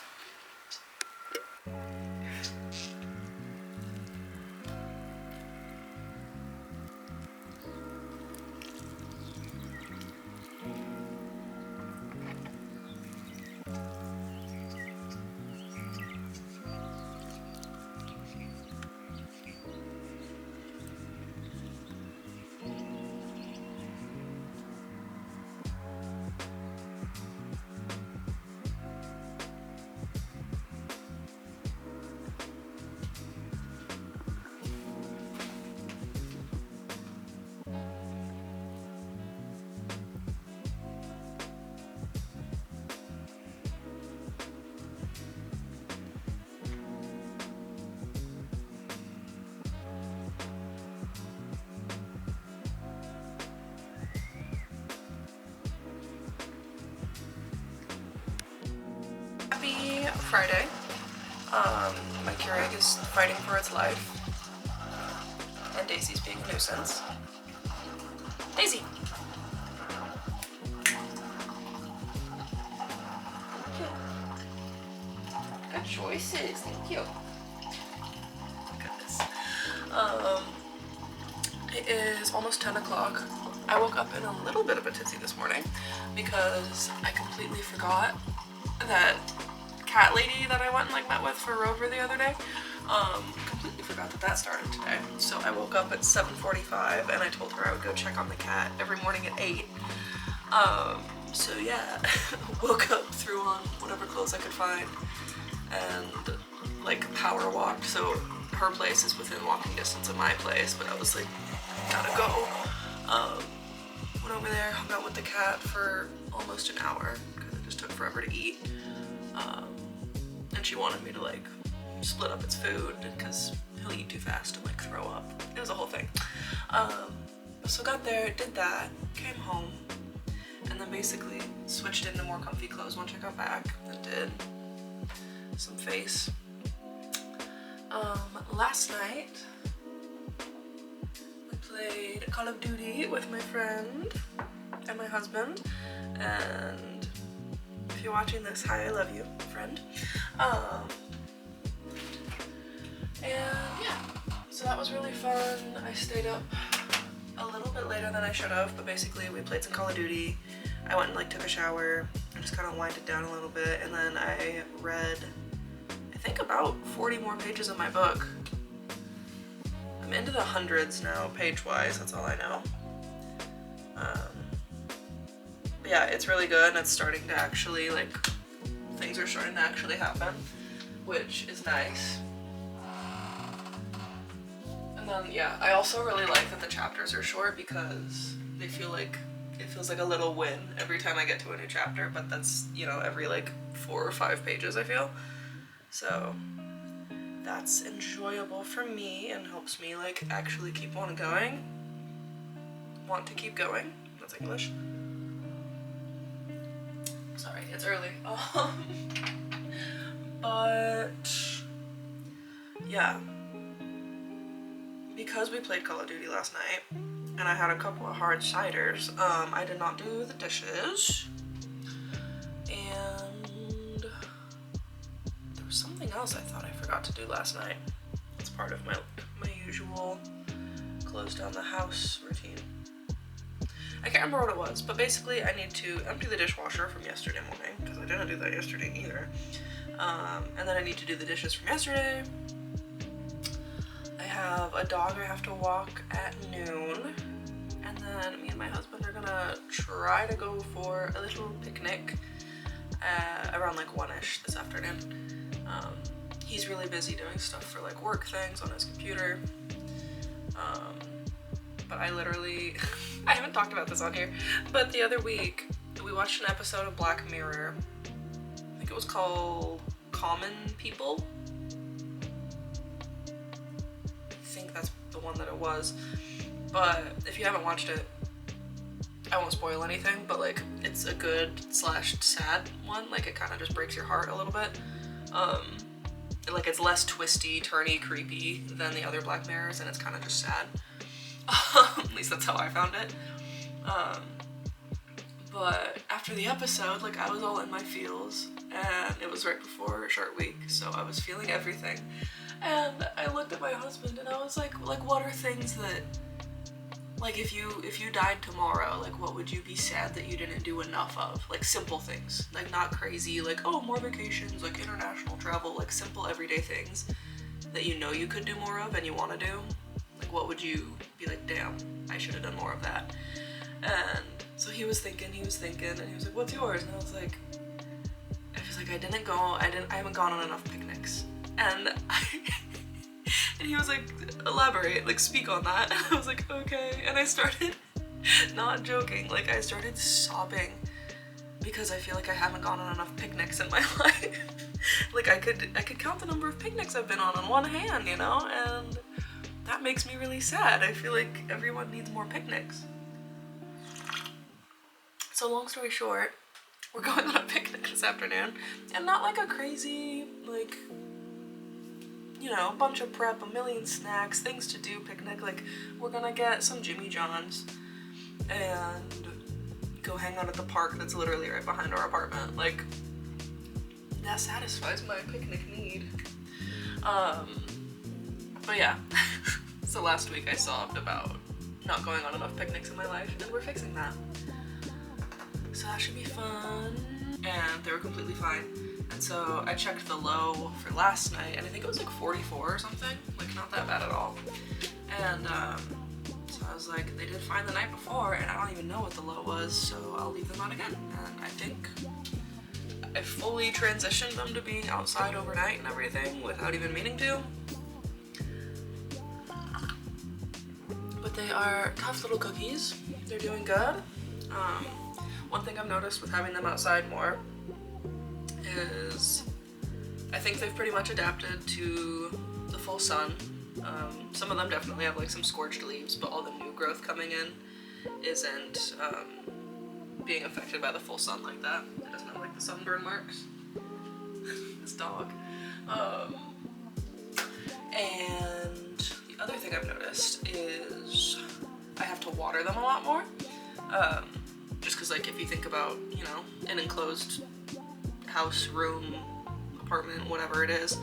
Happy Friday. My Keurig is fighting for its life. And Daisy's being a nuisance. Daisy! Good choices, thank you. Goodness. It is almost 10 o'clock. I woke up in a little bit of a tizzy this morning because I completely forgot that cat lady that I went and like met with for Rover the other day, completely forgot that started today. So I woke up at 7:45 and I told her I would go check on the cat every morning at 8. So yeah, woke up, threw on whatever clothes I could find, and like power walked. So her place is within walking distance of my place, but I was like, gotta go. Went over there, hung out with the cat for almost an hour because it just took forever to eat. And she wanted me to like split up its food because he'll eat too fast and like throw up. It was a whole thing. So got there, did that, came home, and then basically switched into more comfy clothes once I got back and did some face. Last night we played Call of Duty with my friend and my husband, and if you're watching this, hi, I love you, friend. And yeah, so that was really fun. I stayed up a little bit later than I should have, but basically we played some Call of Duty. I went and like took a shower and just kind of winded down a little bit, and then I read, I think, about 40 more pages of my book. I'm into the hundreds now, page-wise, that's all I know. But yeah, it's really good, and it's starting to actually, like, things are starting to actually happen, which is nice. And then, yeah, I also really like that the chapters are short because they feel like, it feels like a little win every time I get to a new chapter, but that's, you know, every like 4 or 5 pages, I feel. So that's enjoyable for me and helps me like actually keep on going. Want to keep going. That's English. Sorry, it's early. But yeah, because we played Call of Duty last night and I had a couple of hard ciders, I did not do the dishes, and there was something else I thought I forgot to do last night. It's part of my usual close down the house routine. I can't remember what it was, but basically I need to empty the dishwasher from yesterday morning, because I didn't do that yesterday either. And then I need to do the dishes from yesterday. I have a dog I have to walk at noon, and then me and my husband are gonna try to go for a little picnic around like 1-ish this afternoon. He's really busy doing stuff for like work things on his computer. But I literally, I haven't talked about this on here, but the other week we watched an episode of Black Mirror. I think it was called Common People. I think that's the one that it was. But if you haven't watched it, I won't spoil anything, but like it's a good / sad one. Like it kind of just breaks your heart a little bit. Like it's less twisty, turny, creepy than the other Black Mirrors, and it's kind of just sad. At least that's how I found it. But after the episode, like I was all in my feels, and it was right before Shark Week, so I was feeling everything. And I looked at my husband and I was like what are things that, like if you died tomorrow, like what would you be sad that you didn't do enough of? Like simple things, like not crazy, like oh more vacations, like international travel, like simple everyday things that you know you could do more of and you want to do. Like what would you be like, damn, I should have done more of that? And so he was thinking, and he was like, what's yours? And I was like, I haven't gone on enough picnics. And and he was like, elaborate, like speak on that. And I was like, okay. And I started, not joking, like I started sobbing because I feel like I haven't gone on enough picnics in my life. Like I could count the number of picnics I've been on one hand, you know, and that makes me really sad. I feel like everyone needs more picnics. So long story short, we're going on a picnic this afternoon, and not like a crazy, like, you know, bunch of prep, a million snacks, things to do picnic. Like, we're gonna get some Jimmy John's and go hang out at the park that's literally right behind our apartment. Like, that satisfies my picnic need. But yeah, so last week I sobbed about not going on enough picnics in my life, and we're fixing that. So that should be fun. And they were completely fine. And so I checked the low for last night, and I think it was like 44 or something. Like not that bad at all. And so I was like, they did fine the night before, and I don't even know what the low was, so I'll leave them on again. And I think I fully transitioned them to being outside overnight and everything without even meaning to. But they are tough little cookies. They're doing good. One thing I've noticed with having them outside more is I think they've pretty much adapted to the full sun. Some of them definitely have like some scorched leaves, but all the new growth coming in isn't being affected by the full sun like that. It doesn't have like the sunburn marks. This dog. And the other thing I've noticed is I have to water them a lot more. Just because, like, if you think about, you know, an enclosed house, room, apartment, whatever it is,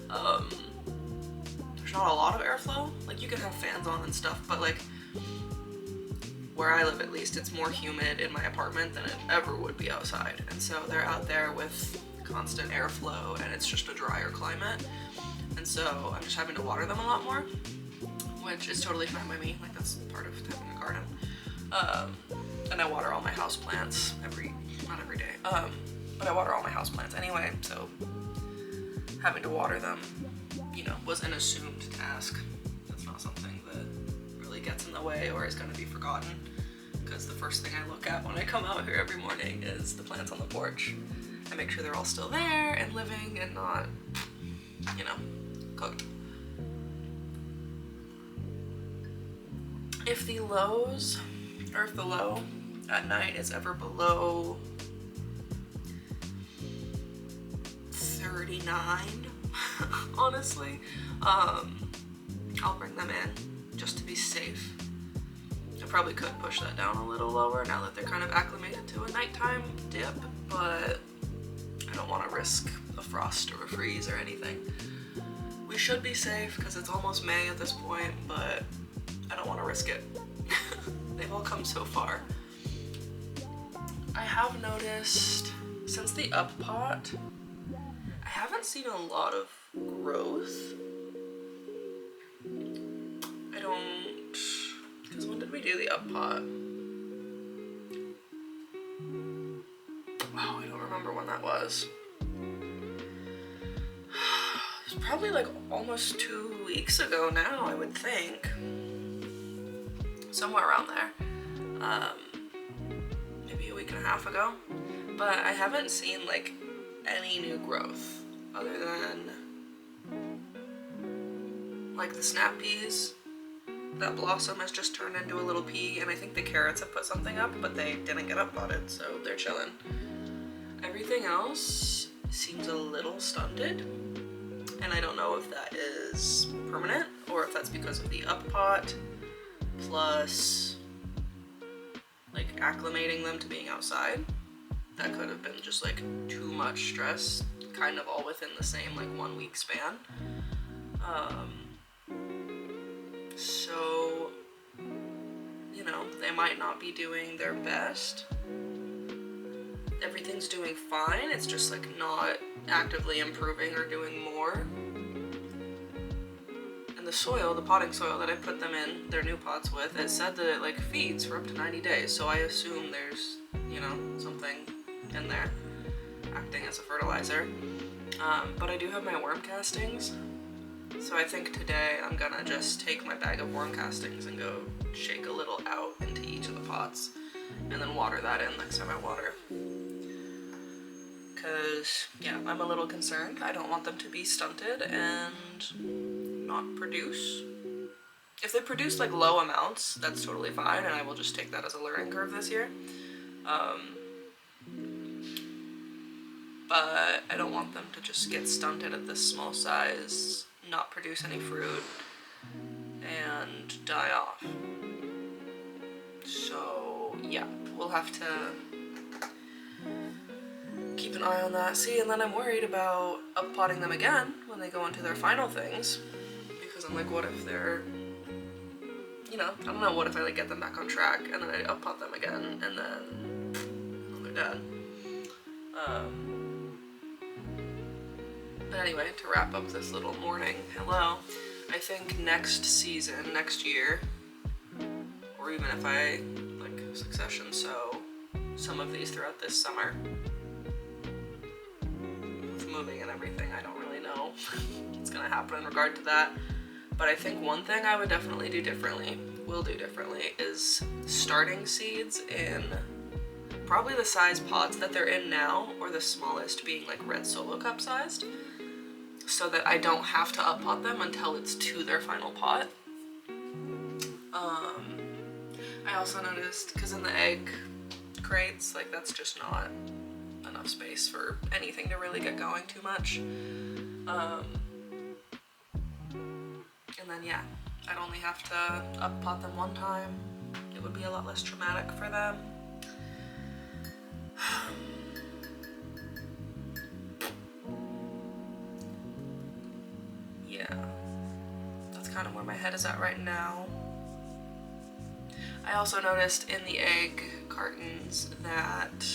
there's not a lot of airflow. Like, you can have fans on and stuff, but like where I live, at least, it's more humid in my apartment than it ever would be outside. And so they're out there with constant airflow, and it's just a drier climate. And so I'm just having to water them a lot more, which is totally fine by me. Like, that's part of having a garden. And I water all my house plants not every day, but I water all my house plants anyway, so having to water them, you know, was an assumed task. That's not something that really gets in the way or is going to be forgotten, because the first thing I look at when I come out here every morning is the plants on the porch. I make sure they're all still there and living and not, you know, cooked. If the low at night is ever below 39, honestly, I'll bring them in just to be safe. I probably could push that down a little lower now that they're kind of acclimated to a nighttime dip, but I don't want to risk a frost or a freeze or anything. We should be safe because it's almost May at this point, but I don't want to risk it. They've all come so far. I have noticed since the up pot, I haven't seen a lot of growth. I don't, because when did we do the up pot? Oh, I don't remember when that was. It was probably like almost 2 weeks ago now, I would think. Somewhere around there. Maybe a week and a half ago. But I haven't seen like any new growth other than like the snap peas. That blossom has just turned into a little pea, and I think the carrots have put something up, but they didn't get up potted, so they're chilling. Everything else seems a little stunted, and I don't know if that is permanent or if that's because of the up pot plus like acclimating them to being outside. That could have been just like too much stress, kind of all within the same like 1 week span. So, you know, they might not be doing their best. Everything's doing fine, it's just like not actively improving or doing more. And the soil, the potting soil that I put them in their new pots with, it said that it like feeds for up to 90 days, so I assume there's, you know, something in there acting as a fertilizer. But I do have my worm castings, so I think today I'm gonna just take my bag of worm castings and go shake a little out into each of the pots and then water that in next time I water. Cause yeah, I'm a little concerned. I don't want them to be stunted and not produce. If they produce like low amounts, that's totally fine, and I will just take that as a learning curve this year. But I don't want them to just get stunted at this small size, not produce any fruit, and die off. So yeah, we'll have to keep an eye on that. See, and then I'm worried about up-potting them again when they go into their final things, because I'm like, what if they're, you know, I don't know, what if I like get them back on track and then I up-pot them again and then they're dead. But anyway, to wrap up this little morning hello, I think next season, next year, or even if I like succession sow some of these throughout this summer, with moving and everything, I don't really know what's gonna happen in regard to that. But I think one thing I would definitely do differently, is starting seeds in probably the size pots that they're in now, or the smallest being like red solo cup sized, so that I don't have to up-pot them until it's to their final pot. I also noticed, because in the egg crates, like that's just not enough space for anything to really get going too much. And then yeah, I'd only have to up pot them one time. It would be a lot less traumatic for them. Yeah, that's kind of where my head is at right now. I also noticed in the egg cartons that,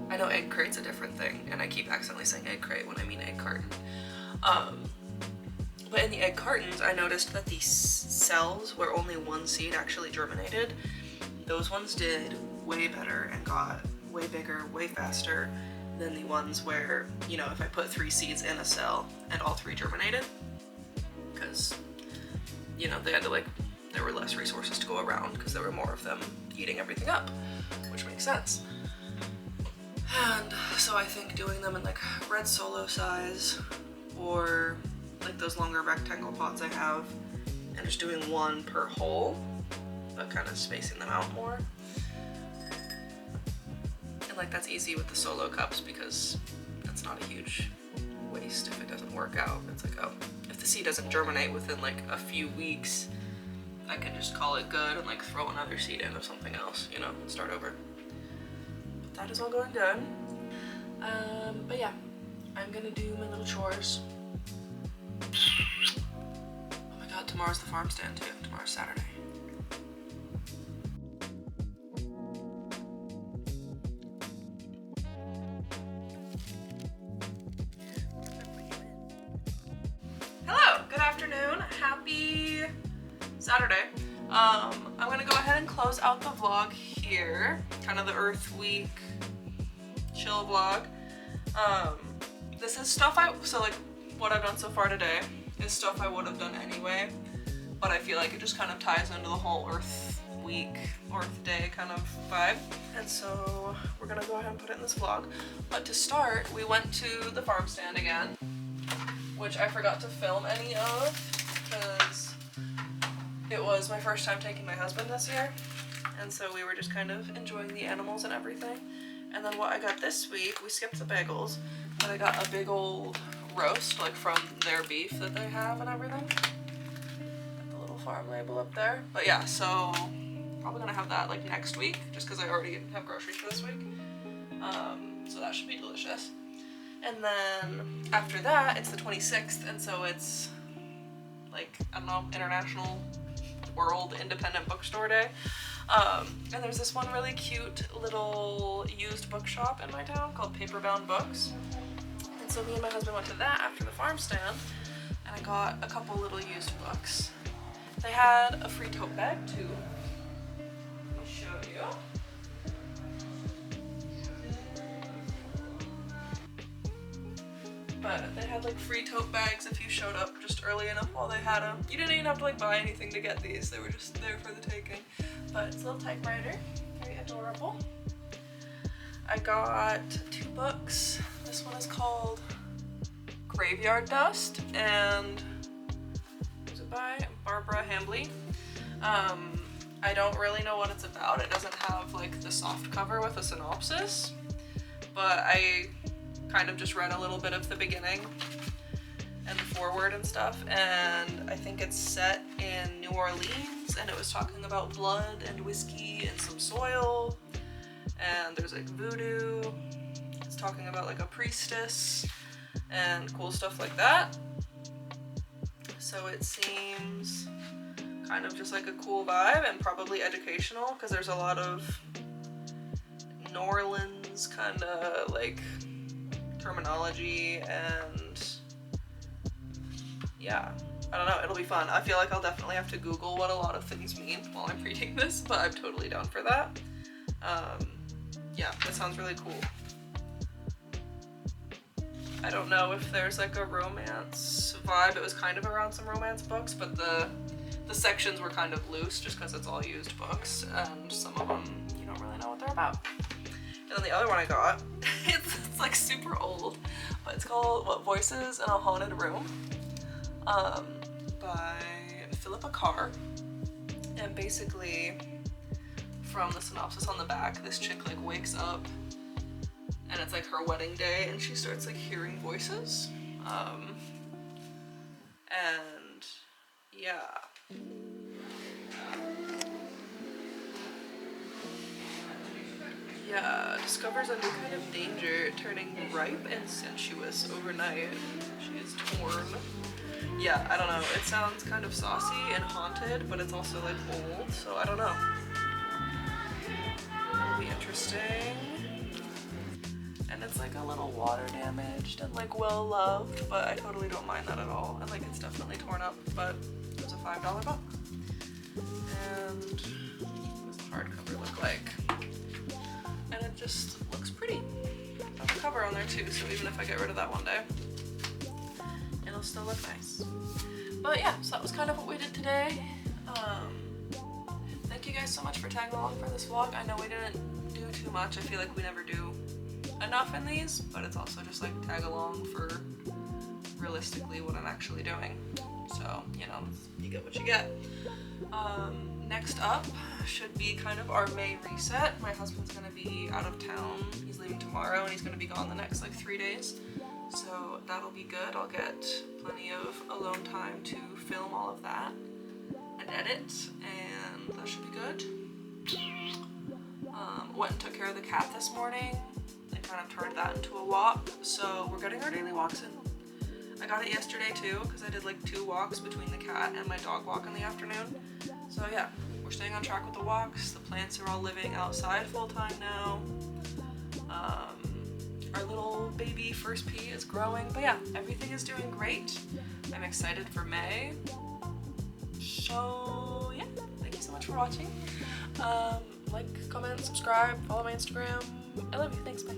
I know egg crate's a different thing, and I keep accidentally saying egg crate when I mean egg carton. But in the egg cartons, I noticed that the cells where only one seed actually germinated, those ones did way better and got way bigger, way faster than the ones where, you know, if I put 3 seeds in a cell and all 3 germinated, because, you know, they had to like, there were less resources to go around because there were more of them eating everything up, which makes sense. And so I think doing them in like red solo size or like those longer rectangle pots I have, and just doing 1 per hole, but kind of spacing them out more. And like that's easy with the solo cups because that's not a huge waste if it doesn't work out. It's like, oh, if the seed doesn't germinate within like a few weeks, I can just call it good and like throw another seed in of something else, you know, and start over. But that is all going good. But yeah, I'm gonna do my little chores. Oh my god, tomorrow's the farm stand too. Tomorrow's Saturday. Hello, good afternoon. Happy Saturday. I'm gonna go ahead and close out the vlog here. Kind of the Earth Week chill vlog. This is stuff so like what I've done so far today is stuff I would have done anyway, but I feel like it just kind of ties into the whole Earth Week, Earth Day kind of vibe. And so we're gonna go ahead and put it in this vlog. But to start, we went to the farm stand again, which I forgot to film any of because it was my first time taking my husband this year. And so we were just kind of enjoying the animals and everything. And then what I got this week, we skipped the bagels, but I got a big old roast, like from their beef that they have and everything. Got the little farm label up there. But yeah, so probably gonna have that like next week, just because I already have groceries for this week. So that should be delicious. And then after that, it's the 26th, and so it's like, I don't know, International World Independent Bookstore Day. And there's this one really cute little used bookshop in my town called Paperbound Books. And so me and my husband went to that after the farm stand, and I got a couple little used books. They had a free tote bag too. Let me show you. But they had like free tote bags if you showed up just early enough while they had them. You didn't even have to like buy anything to get these. They were just there for the taking. But it's a little typewriter, very adorable. I got 2 books. This one is called Graveyard Dust, and was it by Barbara Hambly? I don't really know what it's about. It doesn't have like the soft cover with a synopsis, but I kind of just read a little bit of the beginning and the foreword and stuff, and I think it's set in New Orleans, and it was talking about blood and whiskey and some soil, and there's like voodoo. It's talking about like a priestess and cool stuff like that. So it seems kind of just like a cool vibe and probably educational, because there's a lot of New Orleans kind of like terminology, and yeah, I don't know, it'll be fun. I feel like I'll definitely have to Google what a lot of things mean while I'm reading this, but I'm totally down for that. Yeah, that sounds really cool. I don't know if there's like a romance vibe. It was kind of around some romance books, but the sections were kind of loose just because it's all used books, and some of them you don't really know what they're about. And then the other one I got, it's like super old, but it's called What Voices in a Haunted Room, by Philippa Carr. And basically, from the synopsis on the back, this chick like wakes up and it's like her wedding day and she starts like hearing voices. And yeah. Yeah, discovers a new kind of danger, turning ripe and sensuous overnight. She is torn. Yeah, I don't know. It sounds kind of saucy and haunted, but it's also like old, so I don't know. It'll be interesting. And it's like a little water damaged and like well loved, but I totally don't mind that at all. And like it's definitely torn up, but it was a $5 book. And what does the hardcover look like? And it just looks pretty. There's a cover on there too, so even if I get rid of that one day, it'll still look nice. But yeah, so that was kind of what we did today. Thank you guys so much for tagging along for this vlog. I know we didn't do too much. I feel like we never do enough in these, but it's also just like tag along for realistically what I'm actually doing. So, you know, you get what you get. Next up should be kind of our May reset. My husband's gonna be out of town. He's leaving tomorrow and he's gonna be gone the next like 3 days. So that'll be good. I'll get plenty of alone time to film all of that and edit, and that should be good. Went and took care of the cat this morning and kind of turned that into a walk. So we're getting our daily walks in. I got it yesterday too because I did like 2 walks between the cat and my dog walk in the afternoon. So yeah, we're staying on track with the walks. The plants are all living outside full time now. Our little baby first pea is growing, but yeah, everything is doing great. I'm excited for May. So yeah, thank you so much for watching. Like, comment, subscribe, follow my Instagram. I love you. Thanks, bye.